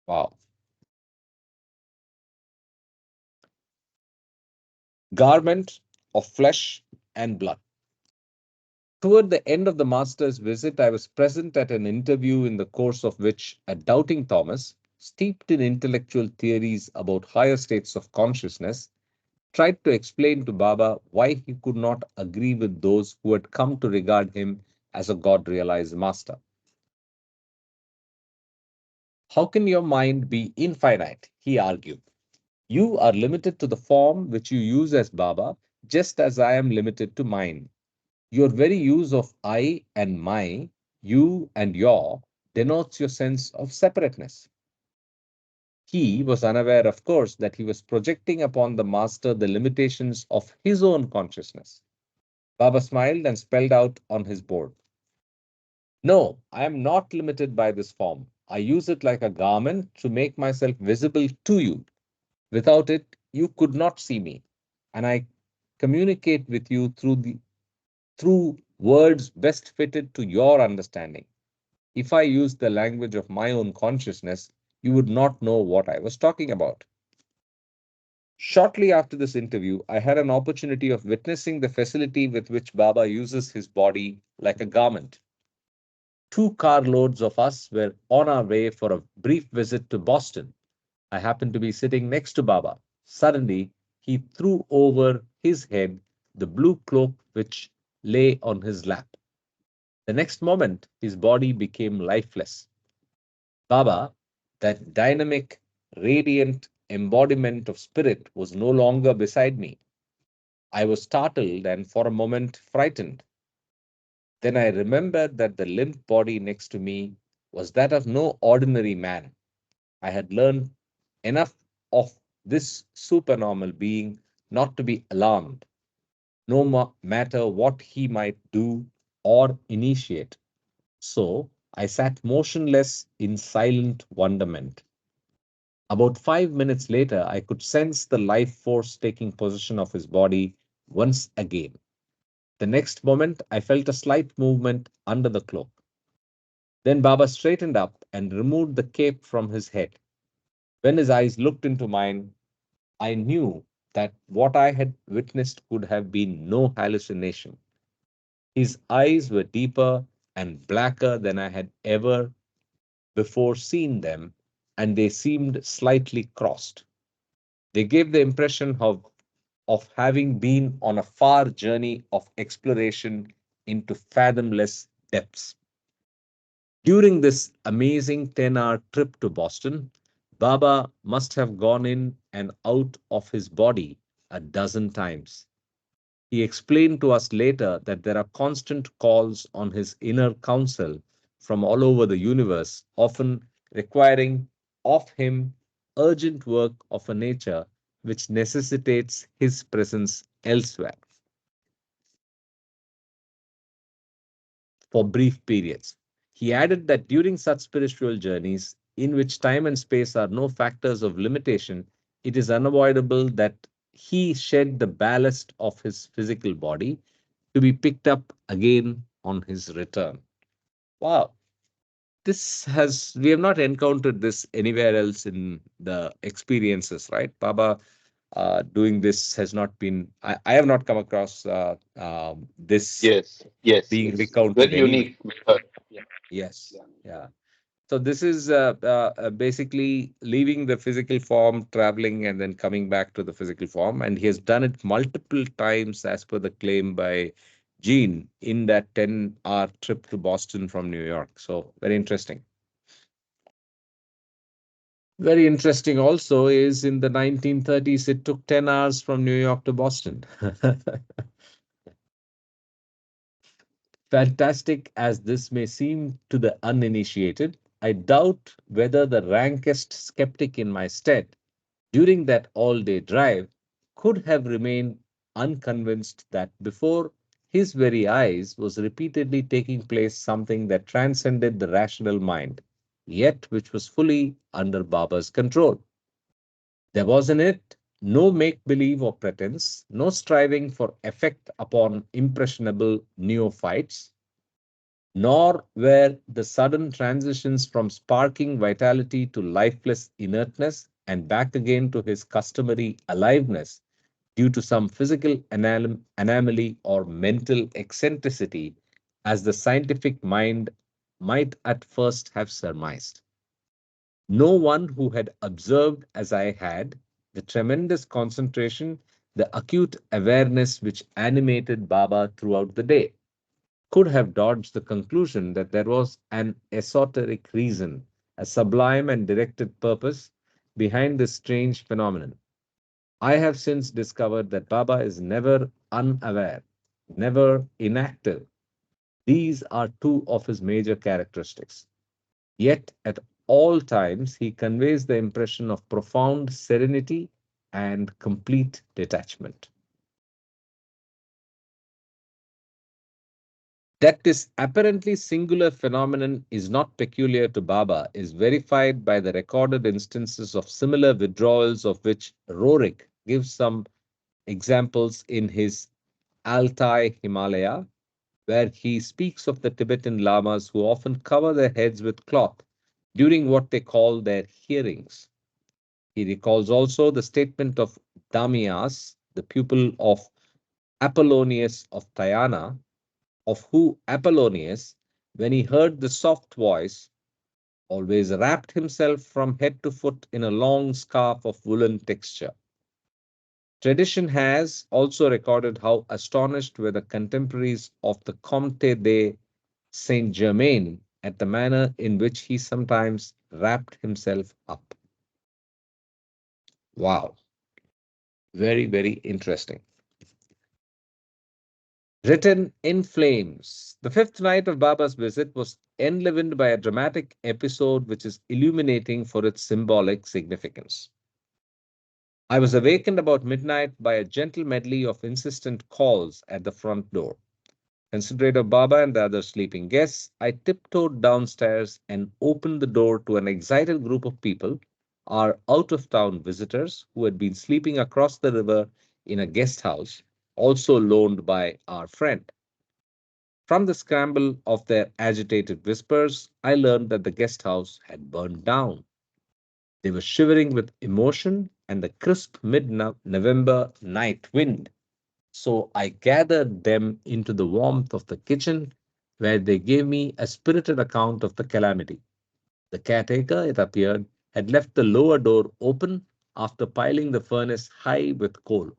Wow. Garment of flesh and blood. Toward the end of the master's visit, I was present at an interview in the course of which a doubting Thomas, steeped in intellectual theories about higher states of consciousness, tried to explain to Baba why he could not agree with those who had come to regard him as a God realized master. How can your mind be infinite? He argued. You are limited to the form which you use as Baba, just as I am limited to mine. Your very use of I and my, you and your, denotes your sense of separateness. He was unaware, of course, that he was projecting upon the master the limitations of his own consciousness. Baba smiled and spelled out on his board, "No, I am not limited by this form. I use it like a garment to make myself visible to you. Without it, you could not see me, and I communicate with you through words best fitted to your understanding. If I used the language of my own consciousness, you would not know what I was talking about." Shortly after this interview, I had an opportunity of witnessing the facility with which Baba uses his body like a garment. Two carloads of us were on our way for a brief visit to Boston. I happened to be sitting next to Baba. Suddenly, he threw over his head the blue cloak which lay on his lap. The next moment, his body became lifeless. Baba, that dynamic, radiant embodiment of spirit, was no longer beside me. I was startled and for a moment frightened. Then I remembered that the limp body next to me was that of no ordinary man. I had learned enough of this supernormal being not to be alarmed, no matter what he might do or initiate. So I sat motionless in silent wonderment. About 5 minutes later, I could sense the life force taking possession of his body once again. The next moment, I felt a slight movement under the cloak. Then Baba straightened up and removed the cape from his head. When his eyes looked into mine, I knew that what I had witnessed could have been no hallucination. His eyes were deeper and blacker than I had ever before seen them, and they seemed slightly crossed. They gave the impression of having been on a far journey of exploration into fathomless depths. During this amazing 10-hour trip to Boston, Baba must have gone in and out of his body a dozen times. He explained to us later that there are constant calls on his inner council from all over the universe, often requiring of him urgent work of a nature which necessitates his presence elsewhere for brief periods. He added that during such spiritual journeys, in which time and space are no factors of limitation, it is unavoidable that he shed the ballast of his physical body to be picked up again on his return. Wow. We have not encountered this anywhere else in the experiences, right? Baba doing this has not been, I have not come across this Yes, yes, being yes. recounted Very anywhere. unique with her. Yeah, Yes. yeah. Yeah. So this is basically leaving the physical form, traveling, and then coming back to the physical form. And he has done it multiple times, as per the claim by Jean in that 10-hour trip to Boston from New York. So very interesting. Very interesting also is in the 1930s, it took 10 hours from New York to Boston. Fantastic as this may seem to the uninitiated, I doubt whether the rankest skeptic in my stead during that all day drive could have remained unconvinced that before his very eyes was repeatedly taking place something that transcended the rational mind, yet which was fully under Baba's control. There was in it no make believe or pretense, no striving for effect upon impressionable neophytes, nor were the sudden transitions from sparking vitality to lifeless inertness and back again to his customary aliveness due to some physical anomaly or mental eccentricity, as the scientific mind might at first have surmised. No one who had observed, as I had, the tremendous concentration, the acute awareness which animated Baba throughout the day, could have dodged the conclusion that there was an esoteric reason, a sublime and directed purpose behind this strange phenomenon. I have since discovered that Baba is never unaware, never inactive. These are two of his major characteristics. Yet at all times he conveys the impression of profound serenity and complete detachment. That this apparently singular phenomenon is not peculiar to Baba is verified by the recorded instances of similar withdrawals, of which Rorik gives some examples in his Altai Himalaya, where he speaks of the Tibetan lamas who often cover their heads with cloth during what they call their hearings. He recalls also the statement of Damias, the pupil of Apollonius of Tyana, of who Apollonius, when he heard the soft voice, always wrapped himself from head to foot in a long scarf of woolen texture. Tradition has also recorded how astonished were the contemporaries of the Comte de Saint Germain at the manner in which he sometimes wrapped himself up. Wow, very, very interesting. Written in flames. The fifth night of Baba's visit was enlivened by a dramatic episode which is illuminating for its symbolic significance. I was awakened about midnight by a gentle medley of insistent calls at the front door. Considerate of Baba and the other sleeping guests, I tiptoed downstairs and opened the door to an excited group of people, our out of town visitors who had been sleeping across the river in a guest house, also loaned by our friend. From the scramble of their agitated whispers, I learned that the guest house had burned down. They were shivering with emotion and the crisp mid November night wind. So I gathered them into the warmth of the kitchen, where they gave me a spirited account of the calamity. The caretaker, it appeared, had left the lower door open after piling the furnace high with coal.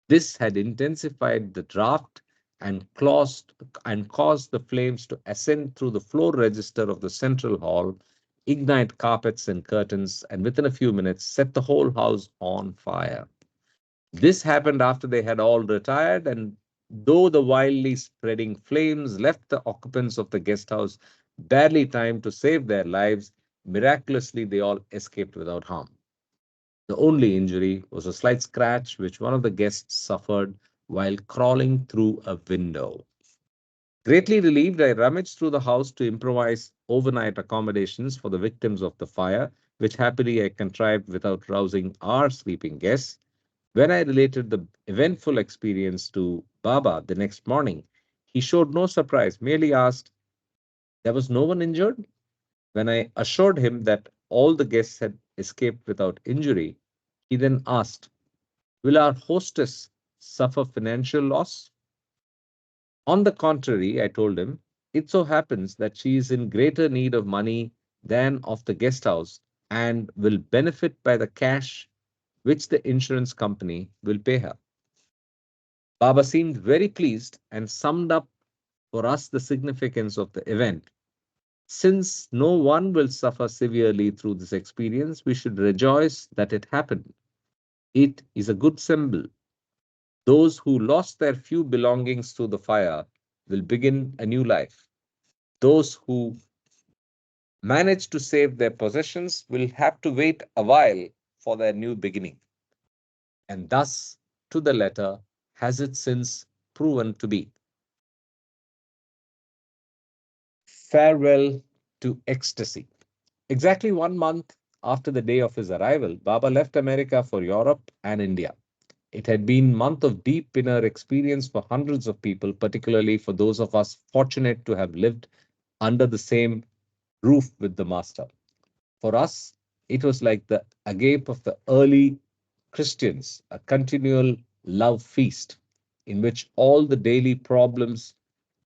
This had intensified the draught and caused the flames to ascend through the floor register of the central hall, ignite carpets and curtains, and within a few minutes set the whole house on fire. This happened after they had all retired, and though the wildly spreading flames left the occupants of the guest house barely time to save their lives, miraculously they all escaped without harm. The only injury was a slight scratch which one of the guests suffered while crawling through a window. Greatly relieved, I rummaged through the house to improvise overnight accommodations for the victims of the fire, which happily I contrived without rousing our sleeping guests. When I related the eventful experience to Baba the next morning, he showed no surprise, merely asked, "There was no one injured?" When I assured him that all the guests had escaped without injury, he then asked, "Will our hostess suffer financial loss?" On the contrary, I told him, "It so happens that she is in greater need of money than of the guest house and will benefit by the cash which the insurance company will pay her." Baba seemed very pleased and summed up for us the significance of the event. "Since no one will suffer severely through this experience, we should rejoice that it happened. It is a good symbol. Those who lost their few belongings through the fire will begin a new life. Those who manage to save their possessions will have to wait a while for their new beginning." And thus, to the letter, has it since proven to be. Farewell to ecstasy. Exactly 1 month after the day of his arrival, Baba left America for Europe and India. It had been a month of deep inner experience for hundreds of people, particularly for those of us fortunate to have lived under the same roof with the Master. For us, it was like the agape of the early Christians, a continual love feast in which all the daily problems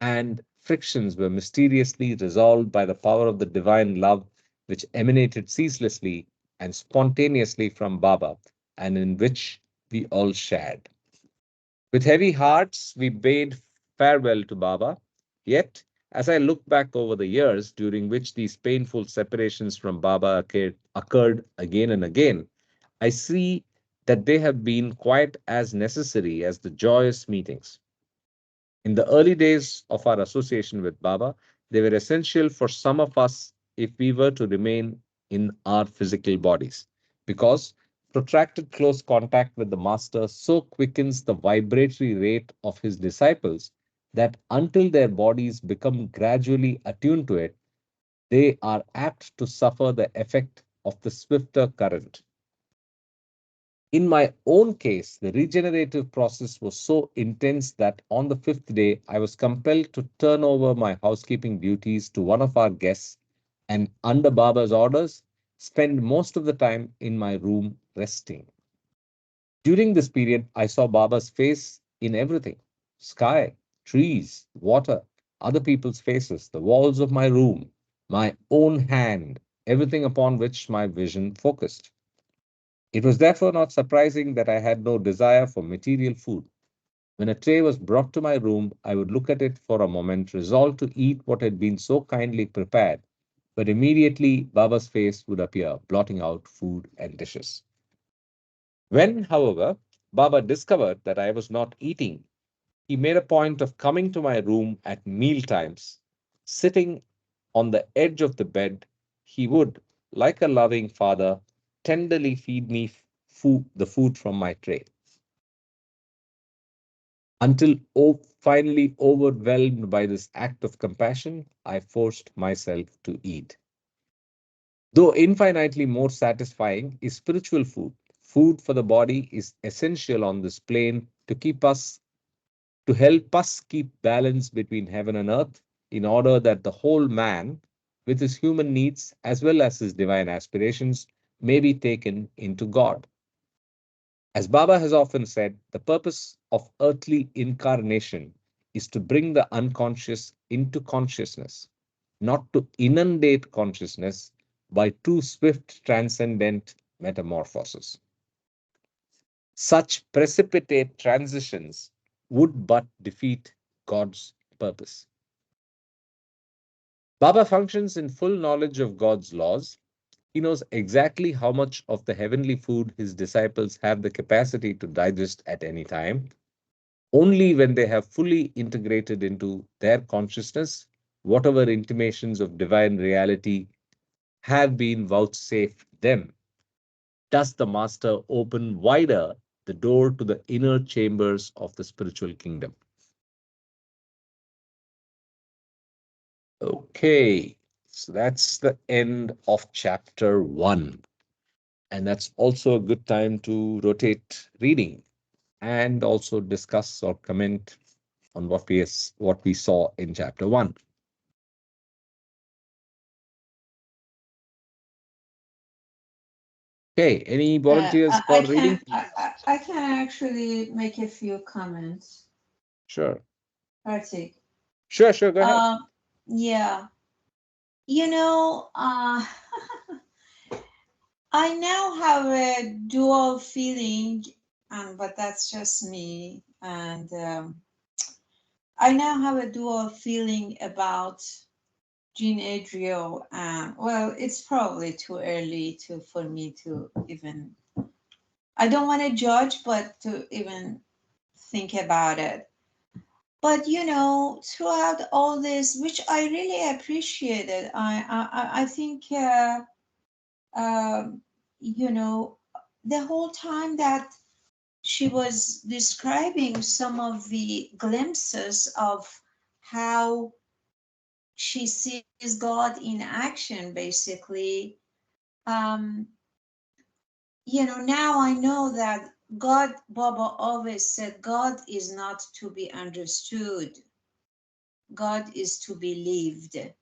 and frictions were mysteriously resolved by the power of the divine love which emanated ceaselessly and spontaneously from Baba, and in which we all shared. With heavy hearts, we bade farewell to Baba. Yet, as I look back over the years during which these painful separations from Baba occurred again and again, I see that they have been quite as necessary as the joyous meetings. In the early days of our association with Baba, they were essential for some of us if we were to remain in our physical bodies, because protracted close contact with the Master so quickens the vibratory rate of his disciples that until their bodies become gradually attuned to it, they are apt to suffer the effect of the swifter current. In my own case, the regenerative process was so intense that on the fifth day, I was compelled to turn over my housekeeping duties to one of our guests and, under Baba's orders, spend most of the time in my room resting. During this period, I saw Baba's face in everything: sky, trees, water, other people's faces, the walls of my room, my own hand, everything upon which my vision focused. It was therefore not surprising that I had no desire for material food. When a tray was brought to my room, I would look at it for a moment, resolved to eat what had been so kindly prepared, but immediately Baba's face would appear, blotting out food and dishes. When, however, Baba discovered that I was not eating, he made a point of coming to my room at meal times. Sitting on the edge of the bed, he would, like a loving father, tenderly feed me the food from my tray, until finally overwhelmed by this act of compassion, I forced myself to eat. Though infinitely more satisfying is spiritual food. Food for the body is essential on this plane to help us keep balance between heaven and earth, in order that the whole man, with his human needs as well as his divine aspirations, may be taken into God. As Baba has often said, the purpose of earthly incarnation is to bring the unconscious into consciousness, not to inundate consciousness by too swift transcendent metamorphosis. Such precipitate transitions would but defeat God's purpose. Baba functions in full knowledge of God's laws. He knows exactly how much of the heavenly food his disciples have the capacity to digest at any time. Only when they have fully integrated into their consciousness whatever intimations of divine reality have been vouchsafed them does the Master open wider the door to the inner chambers of the spiritual kingdom. Okay, so that's the end of chapter 1. And that's also a good time to rotate reading and also discuss or comment on what we saw in chapter 1. Okay, any volunteers for reading? I can actually make a few comments. Sure. Kartik. Sure, go ahead. Yeah. You know, I now have a dual feeling, but that's just me. And I now have a dual feeling about Jean Adriel. Well, it's probably too early for me to even. I don't want to judge, but to even think about it. But you know, throughout all this, which I really appreciated, I think you know, the whole time that she was describing some of the glimpses of how she sees God in action, basically. Um, you know, now I know that God, Baba always said, God is not to be understood, God is to be lived.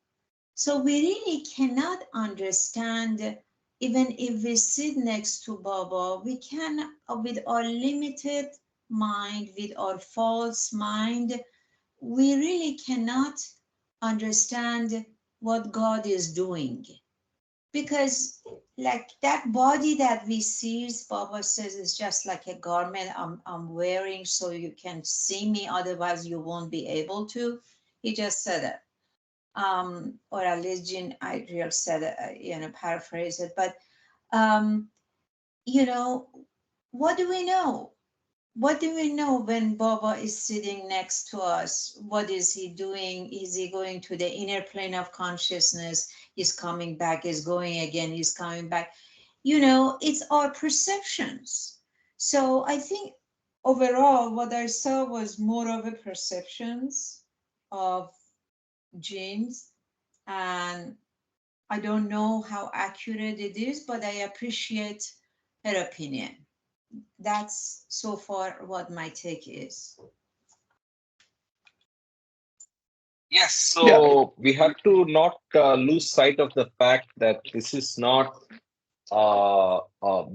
So we really cannot understand, even if we sit next to Baba, we can, with our limited mind, with our false mind, we really cannot understand what God is doing. Because like that body that we see, Baba says, is just like a garment I'm wearing so you can see me, otherwise you won't be able to. He just said it. Or at least Jean Adriel said it, paraphrase it. But, you know, what do we know? what do we know when Baba is sitting next to us? What is he doing? Is he going to the inner plane of consciousness? He's coming back, he's going again, he's coming back. You know, it's our perceptions. So I think overall, what I saw was more of a perceptions of genes, and I don't know how accurate it is, but I appreciate her opinion. That's so far what my take is. Yes, so we have to not lose sight of the fact that this is not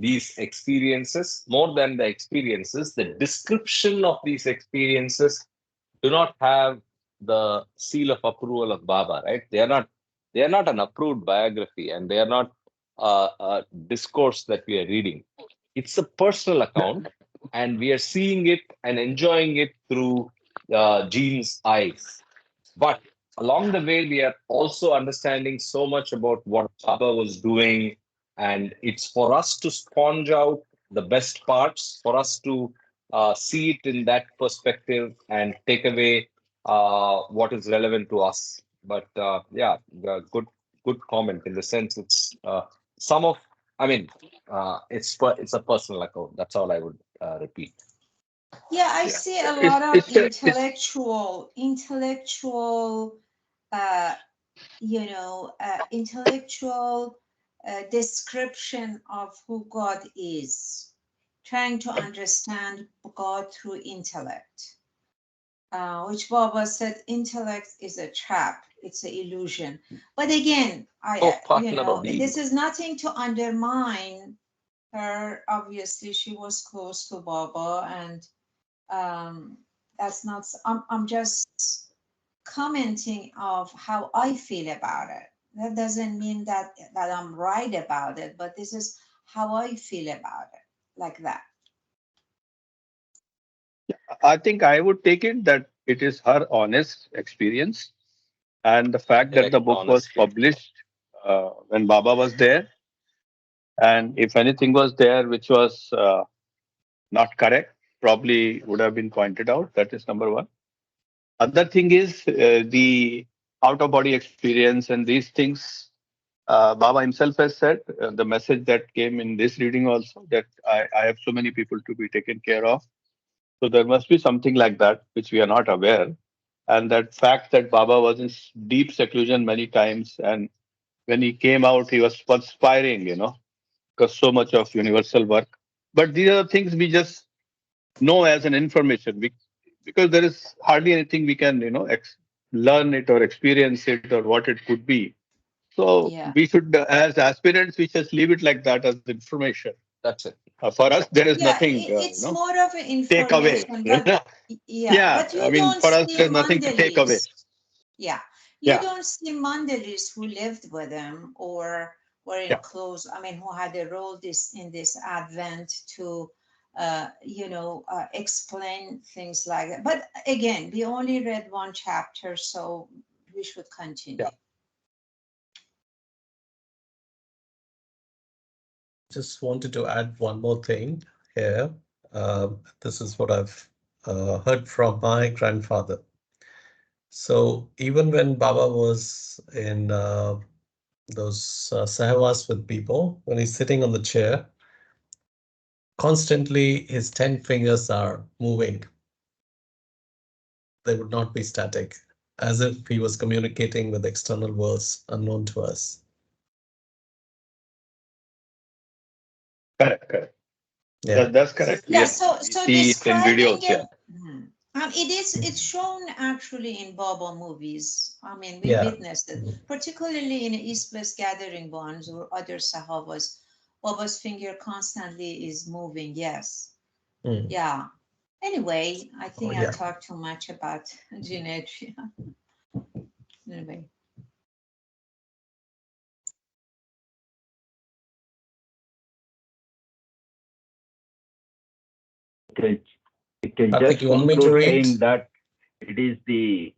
these experiences, more than the experiences, the description of these experiences do not have the seal of approval of Baba, right? They are not an approved biography, and they are not a discourse that we are reading. It's a personal account, and we are seeing it and enjoying it through Jean's eyes. But along the way, we are also understanding so much about what Baba was doing, and it's for us to sponge out the best parts, for us to see it in that perspective and take away what is relevant to us. But yeah, good comment in the sense it's some of. I mean, it's a personal account. That's all I would repeat. Yeah, I Yeah. see a lot of It's intellectual, uh, intellectual description of who God is, trying to understand God through intellect. Which Baba said intellect is a trap, it's an illusion. But again, Oh, partner B. this is nothing to undermine her. Obviously, she was close to Baba, and that's not, I'm just commenting of how I feel about it. That doesn't mean that I'm right about it, but this is how I feel about it, like that. I think I would take it that it is her honest experience, and the fact that Correct, the book was honestly. published when Baba was there, and if anything was there which was not correct, probably would have been pointed out. That is number one. Other thing is the out of body experience and these things. Baba himself has said the message that came in this reading also, that I have so many people to be taken care of. So there must be something like that which we are not aware. And that fact that Baba was in deep seclusion many times, and when he came out, he was perspiring, because so much of universal work. But these are the things we just know as an information, because there is hardly anything we can, learn it or experience it or what it could be. So Yeah. we should, as aspirants, we just leave it like that as information. That's it. For us, there is Yeah, nothing, it's more of an take away. information, but yeah, Yeah, but I you mean, don't for us, see there's nothing to take away. Mandalis. Yeah, you Yeah, don't see Mandalis who lived with him or were in yeah. close, I mean, who had a role in this advent to, explain things like that. But again, we only read one chapter, so we should continue. Just wanted to add one more thing here. This is what I've heard from my grandfather. So even when Baba was in those sahwas with people, when he's sitting on the chair, constantly his 10 fingers are moving. They would not be static, as if he was communicating with external worlds unknown to us. Correct. Yeah. That's correct. Yeah, Yes, so we so see it in describing videos. Yeah, it, it's shown actually in Baba movies. I mean, we Yeah. witnessed it, particularly in East West Gathering ones or other Sahavas. Baba's finger constantly is moving. Yes, Mm. yeah. Anyway, I Oh, think I yeah. talked too much about Jane Adriel. Anyway, can, you can Karthik, just you want me to conclude read? saying that it is the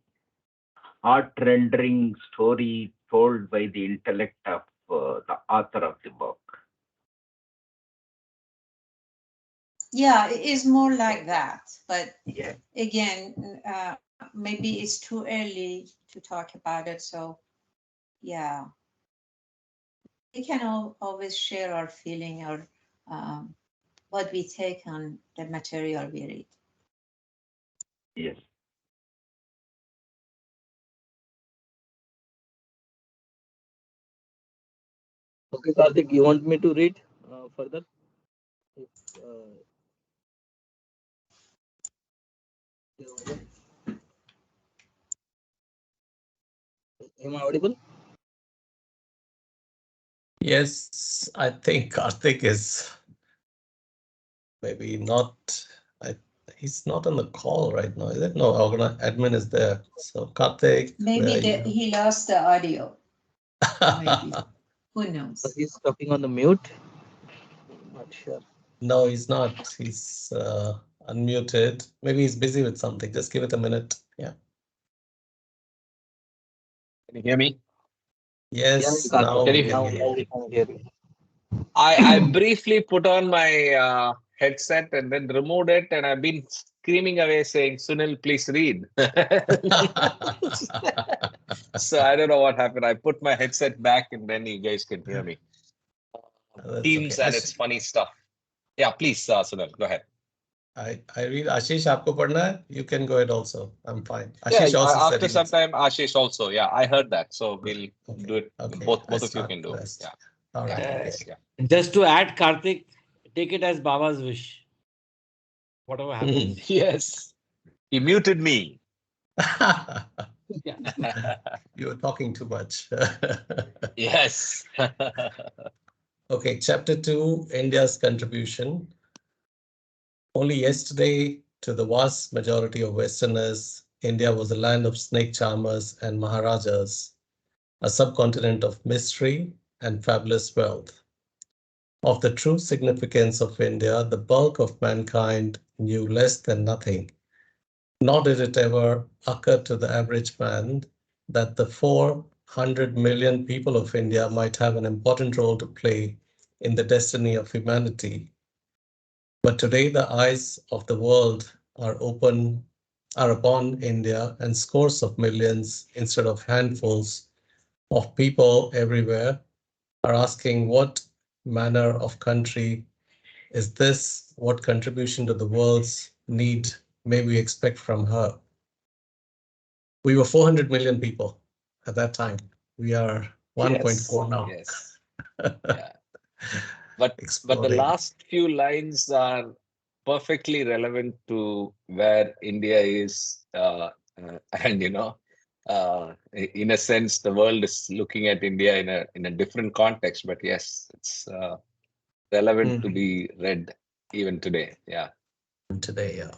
heart-rendering story told by the intellect of the author of the book. Yeah, it is more like that. But Yeah. again, maybe it's too early to talk about it. So, yeah, we can always share our feeling or what we take on the material we read. Yes. Okay, Karthik, you want me to read further? If, am I audible? Yes, I think Karthik is maybe not. I, he's not on the call right now, is it? No, our admin is there. So Karthik, Maybe where are you? he lost the audio. Maybe. Who knows? He's talking on the mute. Not sure. No, he's not. He's unmuted. Maybe he's busy with something. Just give it a minute. Yeah. Can you hear me? Yes, Yeah, now Can we you can now hear you. we can hear you. I briefly put on my headset and then removed it, and I've been screaming away saying, Sunil, please read. So I don't know what happened. I put my headset back and then you guys can hear me. That's okay. Teams and its funny stuff. Yeah, please, Sunil, go ahead. I read Ashish, आपको पढ़ना है? You can go ahead also. I'm fine. Yeah, Ashish also said after he some wants. time, Ashish also. Yeah, I heard that. So we'll Okay. do it. Okay. Both I of you start can do it. first. Yeah. All right. Yeah, Okay. yeah. Just to add, Karthik, take it as Baba's wish. Whatever happens. Yes. He muted me. Yeah. You were talking too much. Yes. Okay, chapter 2, India's contribution. Only yesterday, to the vast majority of Westerners, India was a land of snake charmers and maharajas, a subcontinent of mystery and fabulous wealth. Of the true significance of India, the bulk of mankind knew less than nothing. Nor did it ever occur to the average man that the 400 million people of India might have an important role to play in the destiny of humanity. But today the eyes of the world are upon India, and scores of millions instead of handfuls of people everywhere are asking what manner of country is this? What contribution to the world's need may we expect from her? We were 400 million people at that time. We are 1.4 now. Yes. Yeah. But the Exploding. last few lines are perfectly relevant to where India is, and in a sense, the world is looking at India in a different context. But yes, it's relevant to be read even today. Yeah. Today, yeah.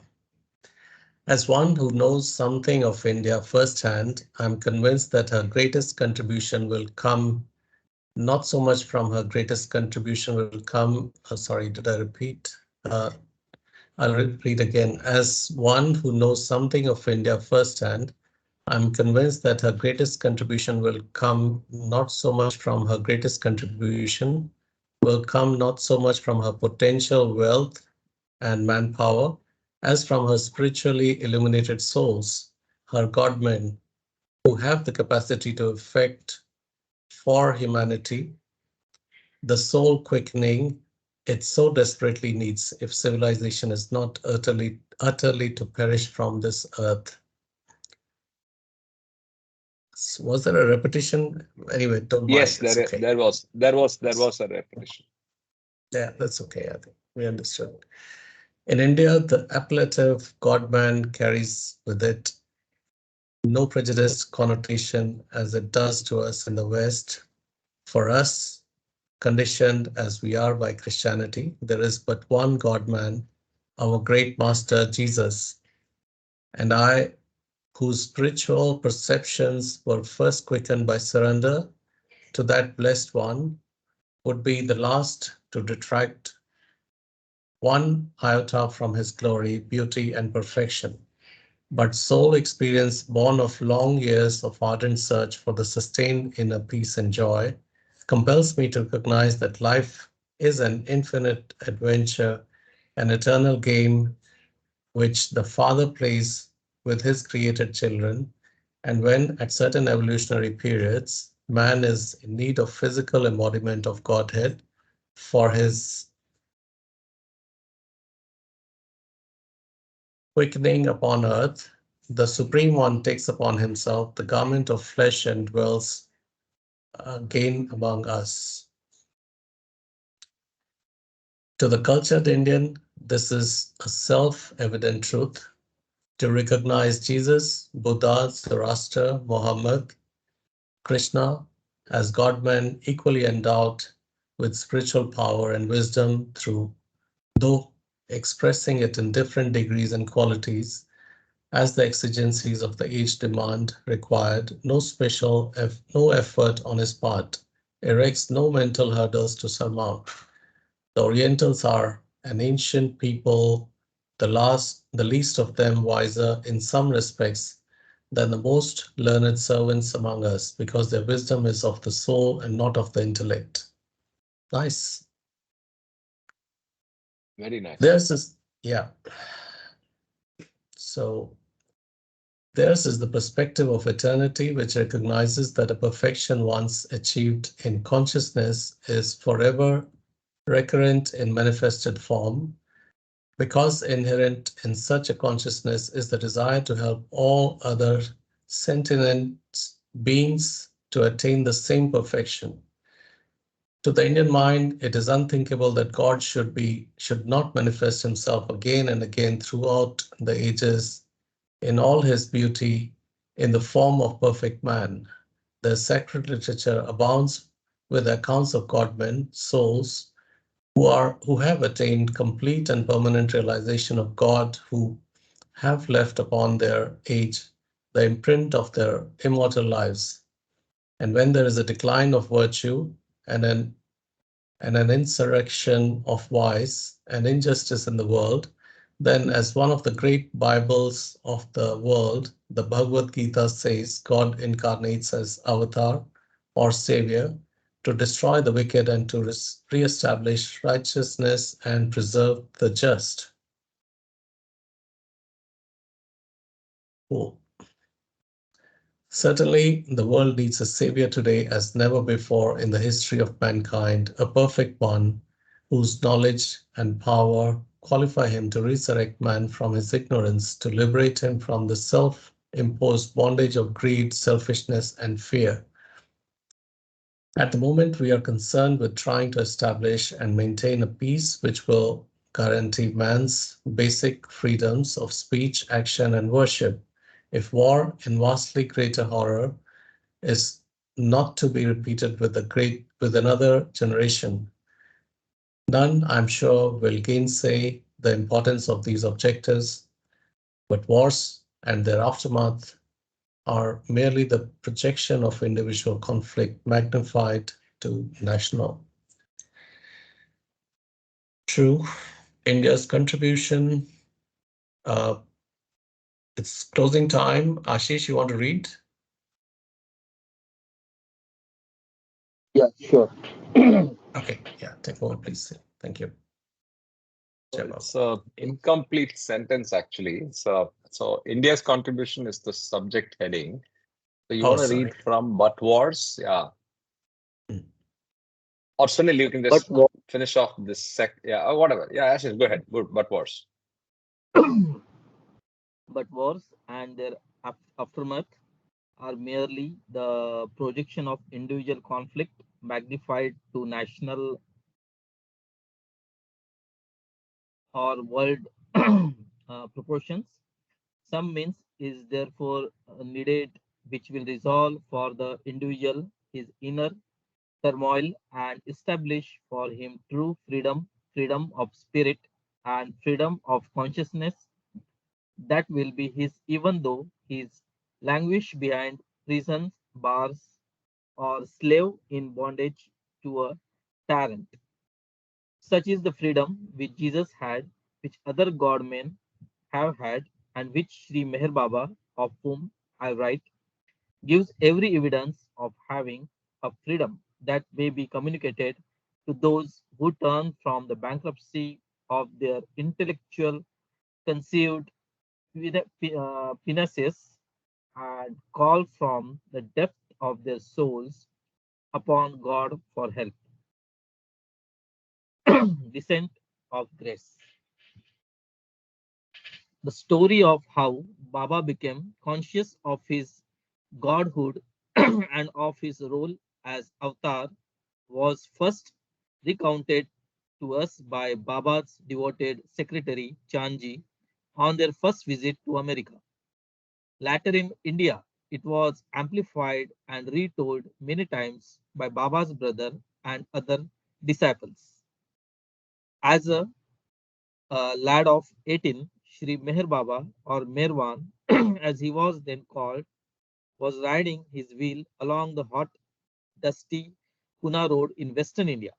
As one who knows something of India firsthand, I'm convinced that her greatest contribution will come not so much from her greatest contribution will come. Sorry, did I repeat? I'll repeat again. As one who knows something of India firsthand, I'm convinced that her greatest contribution will come not so much from her greatest contribution, will come not so much from her potential wealth and manpower, as from her spiritually illuminated souls, her godmen, who have the capacity to effect for humanity the soul quickening it so desperately needs if civilization is not utterly to perish from this earth. Was there a repetition? Anyway, don't Yes, mind. It's okay. there was a repetition. Yeah, that's okay. I think we understood. In India, the appellative Godman carries with it no prejudiced connotation as it does to us in the West. For us, conditioned as we are by Christianity, there is but one God-man, our great master Jesus. And I, whose spiritual perceptions were first quickened by surrender to that blessed one, would be the last to detract one iota from his glory, beauty, and perfection. But soul experience born of long years of ardent search for the sustained inner peace and joy compels me to recognize that life is an infinite adventure an eternal game which the Father plays with his created children. And when, at certain evolutionary periods, man is in need of physical embodiment of Godhead for his quickening upon earth, the Supreme One takes upon himself the garment of flesh and dwells again among us. To the cultured Indian, this is a self-evident truth. To recognize Jesus, Buddha, Zoroaster, Muhammad, Krishna as God-man equally endowed with spiritual power and wisdom through, though expressing it in different degrees and qualities, as the exigencies of the age demand required, no effort on his part, erects no mental hurdles to surmount. The Orientals are an ancient people, the least of them wiser in some respects than the most learned servants among us, because their wisdom is of the soul and not of the intellect. Nice. Very nice. Theirs is, yeah. So theirs is the perspective of eternity, which recognizes that a perfection once achieved in consciousness is forever recurrent in manifested form, because inherent in such a consciousness is the desire to help all other sentient beings to attain the same perfection. To the Indian mind, it is unthinkable that God should not manifest himself again and again throughout the ages in all his beauty in the form of perfect man. The sacred literature abounds with accounts of God-men, souls, who have attained complete and permanent realization of God, who have left upon their age the imprint of their immortal lives. And when there is a decline of virtue and an insurrection of vice and injustice in the world, then, as one of the great Bibles of the world, the Bhagavad Gita says, God incarnates as avatar or savior to destroy the wicked and to re-establish righteousness and preserve the just. Cool. Certainly, the world needs a savior today as never before in the history of mankind, a perfect one whose knowledge and power qualify him to resurrect man from his ignorance, to liberate him from the self-imposed bondage of greed, selfishness, and fear. At the moment, we are concerned with trying to establish and maintain a peace which will guarantee man's basic freedoms of speech, action, and worship. If war, in vastly greater horror, is not to be repeated with another generation, none, I'm sure, will gainsay the importance of these objectives, but wars and their aftermath are merely the projection of individual conflict magnified to national. True, India's contribution. It's closing time. Ashish, you want to read? Yeah, sure. Okay, yeah, take over, please. Thank you. It's an incomplete sentence, actually. So India's contribution is the subject heading. So you want to read from But Wars? Yeah. Or Sunil, you can just finish off this yeah, or whatever. Yeah, Ashish, go ahead. Good, But Wars. But wars and their aftermath are merely the projection of individual conflict magnified to national or world proportions. Some means is therefore needed which will resolve for the individual his inner turmoil and establish for him true freedom, freedom of spirit and freedom of consciousness that will be his even though he is languish behind prisons, bars, or slave in bondage to a tyrant. Such is the freedom which Jesus had, which other God-men have had, and which Sri Meher Baba, of whom I write, gives every evidence of having a freedom that may be communicated to those who turn from the bankruptcy of their intellectual conceived pinaces and call from the depth of their souls upon God for help. Descent of grace. The story of how Baba became conscious of his godhood and of his role as avatar was first recounted to us by Baba's devoted secretary Chanji on their first visit to America. Later in India, it was amplified and retold many times by Baba's brother and other disciples. As a lad of 18, Shri Meher Baba or Merwan, as he was then called, was riding his wheel along the hot, dusty Pune road in western India.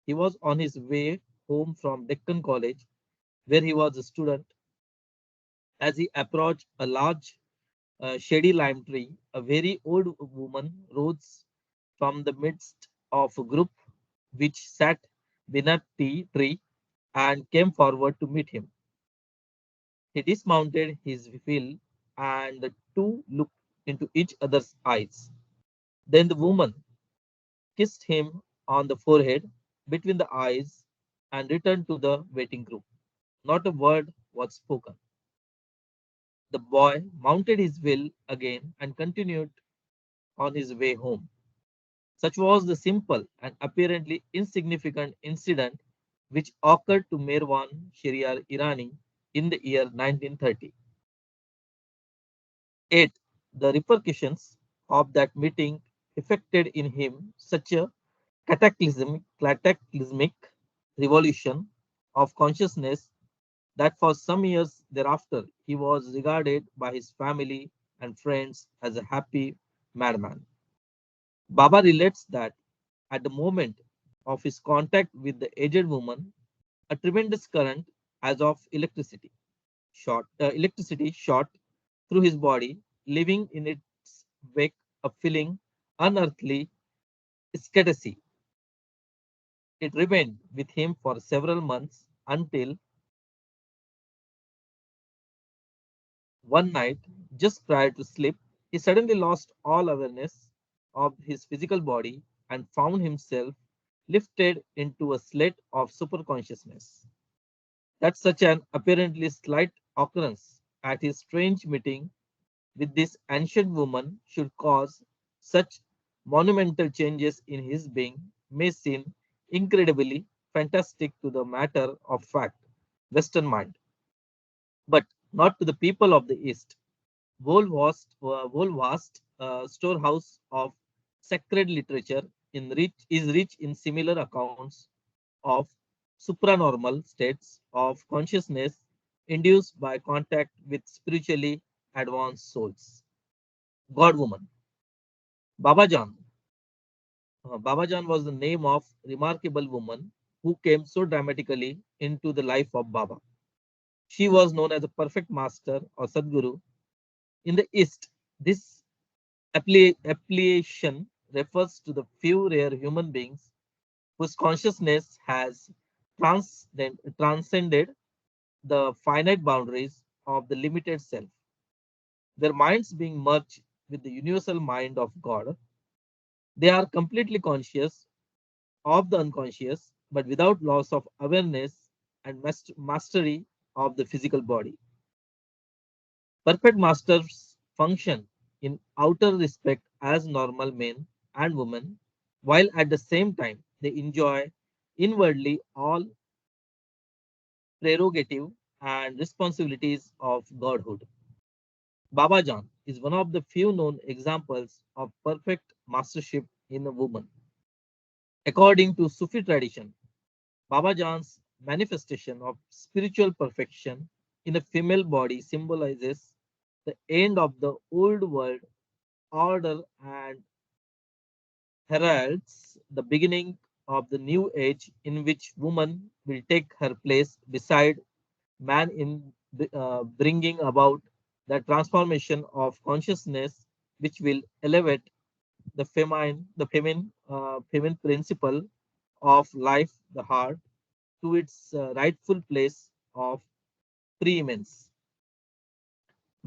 He was on his way home from Deccan College, where he was a student. As he approached a large shady lime tree, a very old woman rose from the midst of a group which sat beneath the tree and came forward to meet him. He dismounted his wheel, and the two looked into each other's eyes. Then the woman kissed him on the forehead, between the eyes, and returned to the waiting group. Not a word was spoken. The boy mounted his wheel again and continued on his way home. Such was the simple and apparently insignificant incident which occurred to Merwan Sheriar Irani in the year 1930. 8. The repercussions of that meeting effected in him such a cataclysmic revolution of consciousness that for some years thereafter he was regarded by his family and friends as a happy madman. Baba relates that at the moment of his contact with the aged woman, a tremendous current, as of electricity shot through his body, leaving in its wake a feeling unearthly ecstasy. It remained with him for several months until one night, just prior to sleep, he suddenly lost all awareness of his physical body and found himself lifted into a state of superconsciousness. That such an apparently slight occurrence at his strange meeting with this ancient woman should cause such monumental changes in his being may seem incredibly fantastic to the matter of fact, Western mind, but not to the people of the East. Whole vast storehouse of sacred literature is rich in similar accounts of supranormal states of consciousness induced by contact with spiritually advanced souls. God woman. Babajan. Babajan was the name of remarkable woman who came so dramatically into the life of Baba. She was known as a perfect master or Sadguru. In the East, this appellation refers to the few rare human beings whose consciousness has transcended the finite boundaries of the limited self, their minds being merged with the universal mind of God. They are completely conscious of the unconscious, but without loss of awareness and mastery of the physical body. Perfect masters function in outer respect as normal men and women, while at the same time they enjoy inwardly all prerogative and responsibilities of godhood. Babajan is one of the few known examples of perfect mastership in a woman. According to Sufi tradition, Babajan's manifestation of spiritual perfection in a female body symbolizes the end of the old world order and heralds the beginning of the new age in which woman will take her place beside man in bringing about the transformation of consciousness which will elevate the feminine principle of life, the heart, to its rightful place of preeminence.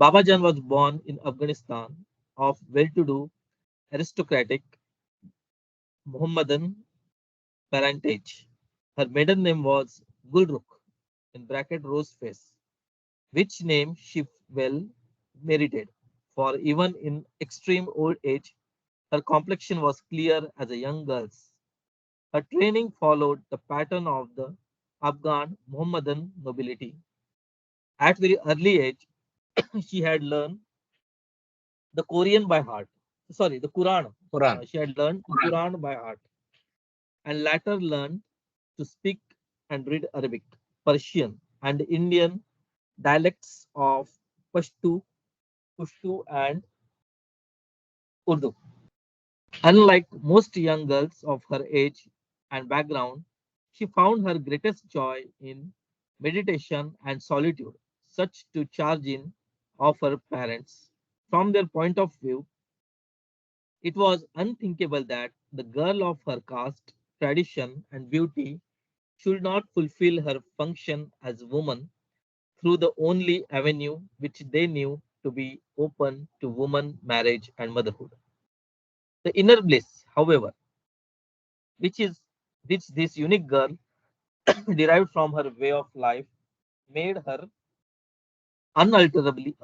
Babajan was born in Afghanistan of well-to-do aristocratic Mohammedan parentage. Her maiden name was Gulrukh, in bracket rose face, which name she well merited, for even in extreme old age, her complexion was clear as a young girl's. Her training followed the pattern of the Afghan Mohammedan nobility. At very early age, she had learned the Korean by heart. Sorry, the Quran. Quran. She had learned the Quran by heart and later learned to speak and read Arabic, Persian, and Indian dialects of Pashto, and Urdu. Unlike most young girls of her age and background, she found her greatest joy in meditation and solitude, such to charge in of her parents. From their point of view, it was unthinkable that the girl of her caste, tradition, and beauty should not fulfill her function as woman through the only avenue which they knew to be open to woman marriage and motherhood. The inner bliss, however, which is which this unique girl derived from her way of life, made her unalterably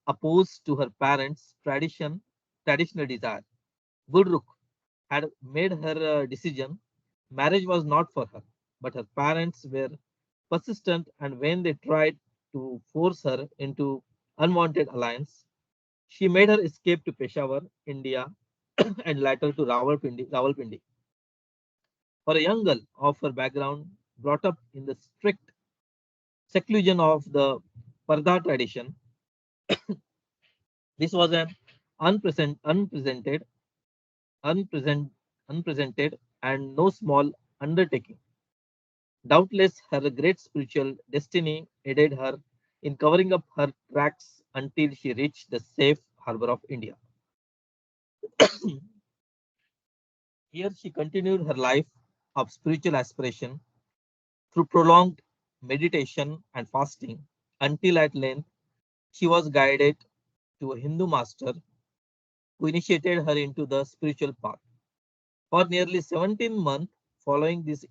opposed to her parents' traditional desire. Gulrukh had made her decision. Marriage was not for her, but her parents were persistent, and when they tried to force her into unwanted alliance, she made her escape to Peshawar, India, and later to Rawalpindi. For a young girl of her background, brought up in the strict seclusion of the Parda tradition, this was an unpresent, unpresented, unpresent, unpresented, and no small undertaking. Doubtless, her great spiritual destiny aided her in covering up her tracks until she reached the safe harbor of India. Here, she continued her life of spiritual aspiration through prolonged meditation and fasting until at length she was guided to a Hindu master who initiated her into the spiritual path. For nearly 17 months following this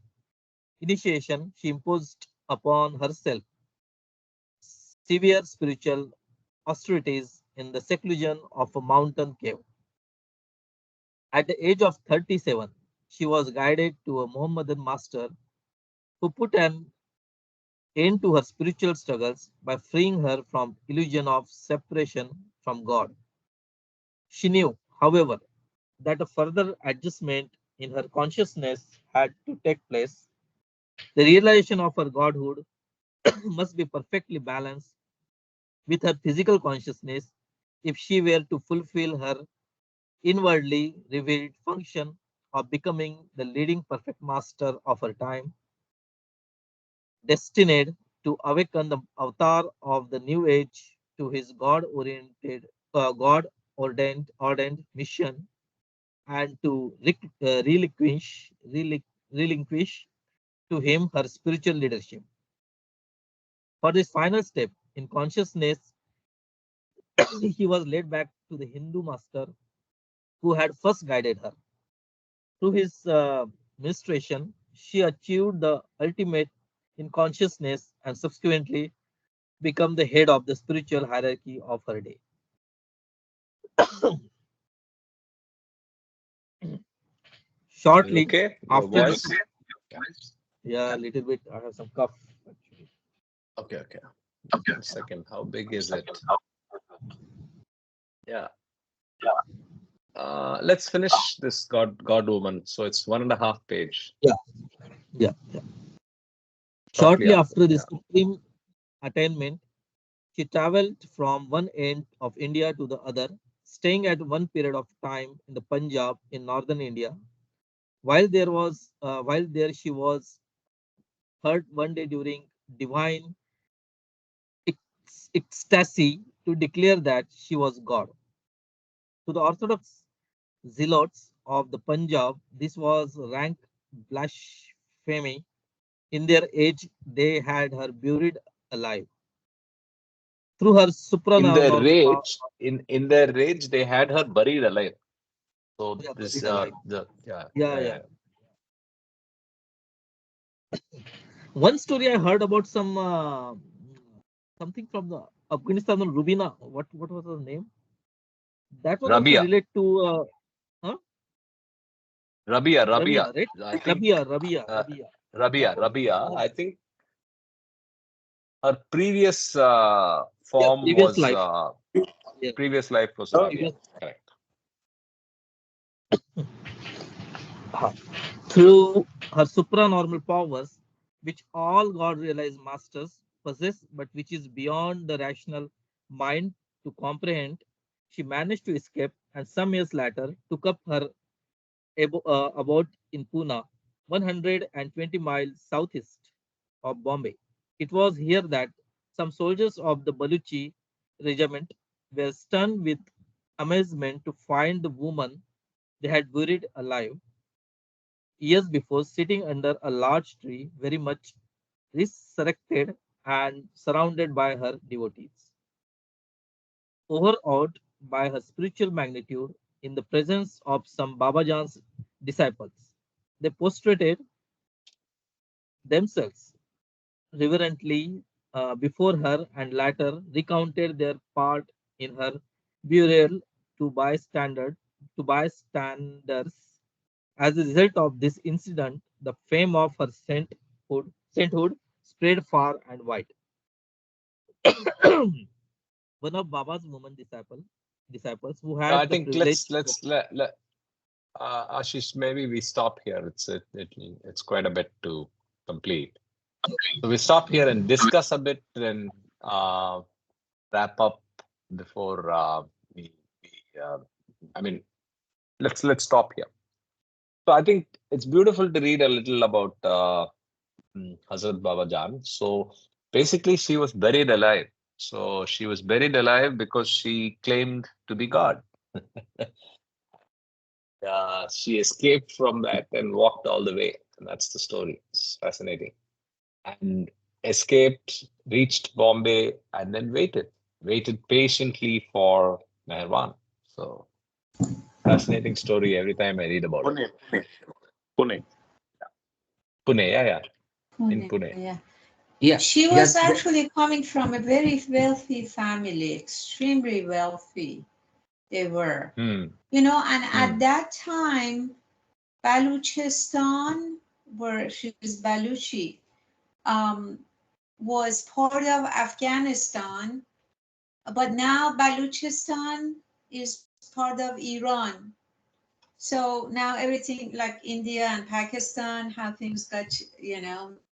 initiation, she imposed upon herself severe spiritual austerities in the seclusion of a mountain cave. At the age of 37, she was guided to a Mohammedan master who put an end to her spiritual struggles by freeing her from illusion of separation from God. She knew, however, that a further adjustment in her consciousness had to take place. The realization of her godhood must be perfectly balanced with her physical consciousness if she were to fulfill her inwardly revealed function of becoming the leading perfect master of her time, destined to awaken the avatar of the new age to his God ordained mission, and to relinquish to him her spiritual leadership. For this final step in consciousness, he was led back to the Hindu master who had first guided her. Through his ministration, she achieved the ultimate in consciousness and subsequently become the head of the spiritual hierarchy of her day. Shortly Okay, your after voice. this, yeah, a little bit, I have some cough actually. Okay, okay. 1 second. How big is it? Yeah. Let's finish this God woman. So it's 1.5 page. Yeah, yeah. Shortly Shortly after. after this Yeah. supreme attainment, she traveled from one end of India to the other, staying at one period of time in the Punjab in northern India. While there, she was heard one day during divine ecstasy to declare that she was God. To the Orthodox zealots of the Punjab, this was rank Femi. In their age, they had her buried alive. Through her In their suprananormal power, rage, in their rage, they had her buried alive. So yeah, this, buried alive. the yeah, Yeah, yeah, yeah. yeah. One story I heard about something from the Afghanistan, Rubina. What was her name? That was also Rabia, related to huh? Rabia. Ramia, right? I think uh, Rabia. Rabia. I think her previous Yeah, form previous was life. Yeah, previous life was Oh, Rabia. previous. Correct. uh, Through her supranormal powers, which all God realized masters possess, but which is beyond the rational mind to comprehend, she managed to escape and some years later took up her abode in Pune, 120 miles southeast of Bombay. It was here that some soldiers of the Baluchi regiment were stunned with amazement to find the woman they had buried alive years before, sitting under a large tree, very much resurrected and surrounded by her devotees. Overawed by her spiritual magnitude in the presence of some Babajan's disciples, they prostrated themselves reverently before her and later recounted their part in her burial to bystanders. As a result of this incident, the fame of her sainthood spread far and wide. One of Baba's woman disciples who I had the think privilege of let Ashish, maybe we stop here. It's quite a bit to complete. So we stop here and discuss a bit and wrap up before we I mean, let's stop here. So I think it's beautiful to read a little about Hazrat Baba Jan. So basically, she was buried alive. So she was buried alive because she claimed to be God. She escaped from that and walked all the way. And that's the story. It's fascinating. And escaped, reached Bombay, and then waited patiently for Meherwan. So fascinating story every time I read about it. Pune, Pune. Pune, yeah, in Pune, Pune. yeah. Yeah, She yeah, was actually coming from a very wealthy family, extremely wealthy they were. Hmm. And Hmm. at that time, Baluchistan, where she was Baluchi, um, was part of Afghanistan, but now Baluchistan is part of Iran. So now everything like India and Pakistan, how things got,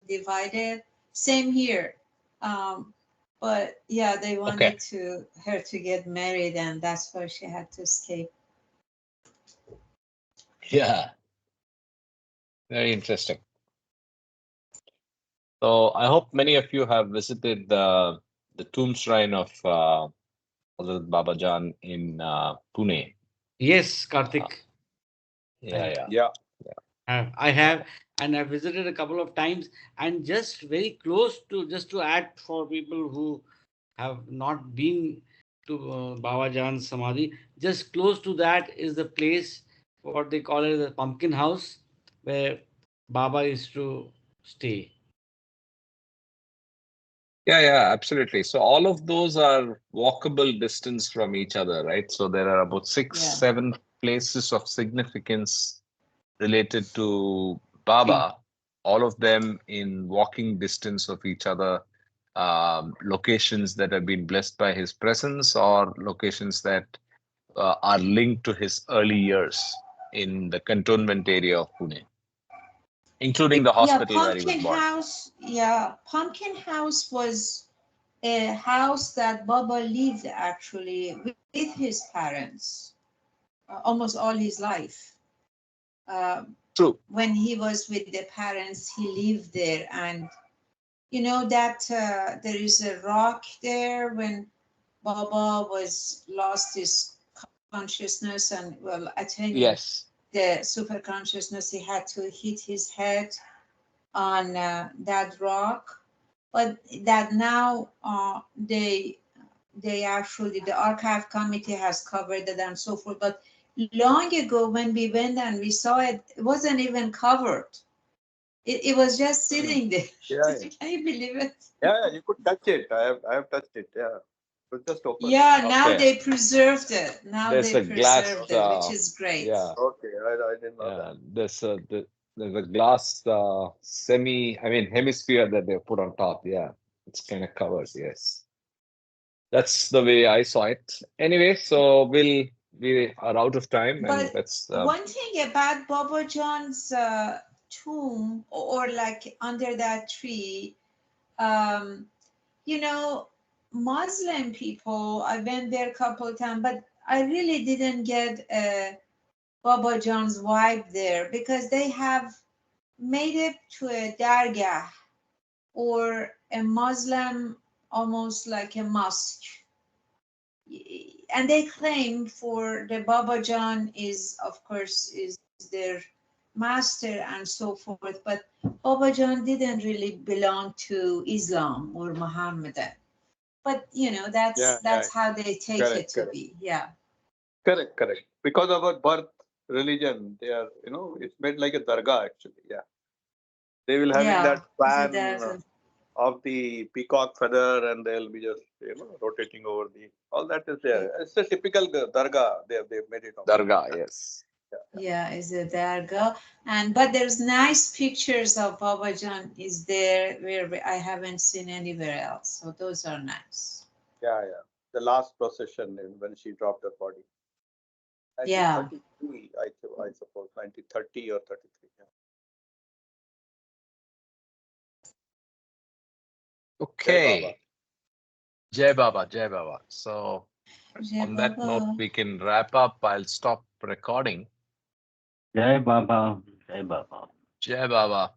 divided. Same here. Um, but yeah, they Okay. wanted her to get married, and that's why she had to escape. Yeah, very interesting. So I hope many of you have visited the tomb shrine of Hazrat Baba Jan in Pune. yes, Uh, Karthik. yeah, I yeah, Yeah. have. I yeah. have, and I visited a couple of times, and just very close to, just to add for people who have not been to Baba Jan's Samadhi, just close to that is the place, what they call it, the pumpkin house, where Baba used to stay. Yeah, yeah, absolutely. So all of those are walkable distance from each other, right? So there are about six, Yeah. 7 places of significance related to Baba, all of them in walking distance of each other, locations that have been blessed by his presence or locations that are linked to his early years in the cantonment area of Pune, including the Yeah, hospital where he was born. Pumpkin House was a house that Baba lived actually with his parents almost all his life. True. When he was with the parents, he lived there, and you know that there is a rock there when Baba was lost his consciousness and attaining Yes. the super consciousness, he had to hit his head. on that rock, but that now they actually, the archive committee has covered it and so forth. But long ago when we went and we saw it, it wasn't even covered. It was just sitting there. Yeah, Can you believe it? yeah, you could touch it. I have touched it. Yeah, it was just open. Yeah, now Okay. they preserved it. Now There's they a glass, preserved it, which is great. yeah, Okay, I didn't know yeah. that. There's a glass hemisphere that they put on top. Yeah, it's kind of covered. Yes, that's the way I saw it. Anyway, so we are out of time, and But let's. one thing about Baba John's tomb, or like under that tree, um, you know, Muslim people, I went there a couple of times, but I really didn't get Baba John's vibe there, because they have made it to a dargah, or a Muslim, almost like a mosque. And they claim for the Baba John is, of course, is their master and so forth, but Baba John didn't really belong to Islam or Muhammadan. But you know, Yeah, that's how they take correct, it to correct. be. Yeah. Correct. Because of our birth religion, they are, it's made like a dargah actually. Yeah, they will having Yeah. that Is it fan that? of the peacock feather, and they'll be just rotating over the. All that is there. It's a typical dargah. They've made it. Dargah, yes. Yeah, is a dargah. And but there's nice pictures of Baba John is there where I haven't seen anywhere else. So those are nice. Yeah. The last procession when she dropped her body. Yeah. 1933, I suppose, 1930 or 33. Yeah. Okay. Jai Baba, Jai Baba. So Jai on that note, Baba. we can wrap up. I'll stop recording. Jai Baba, Jai Baba. Jai Baba.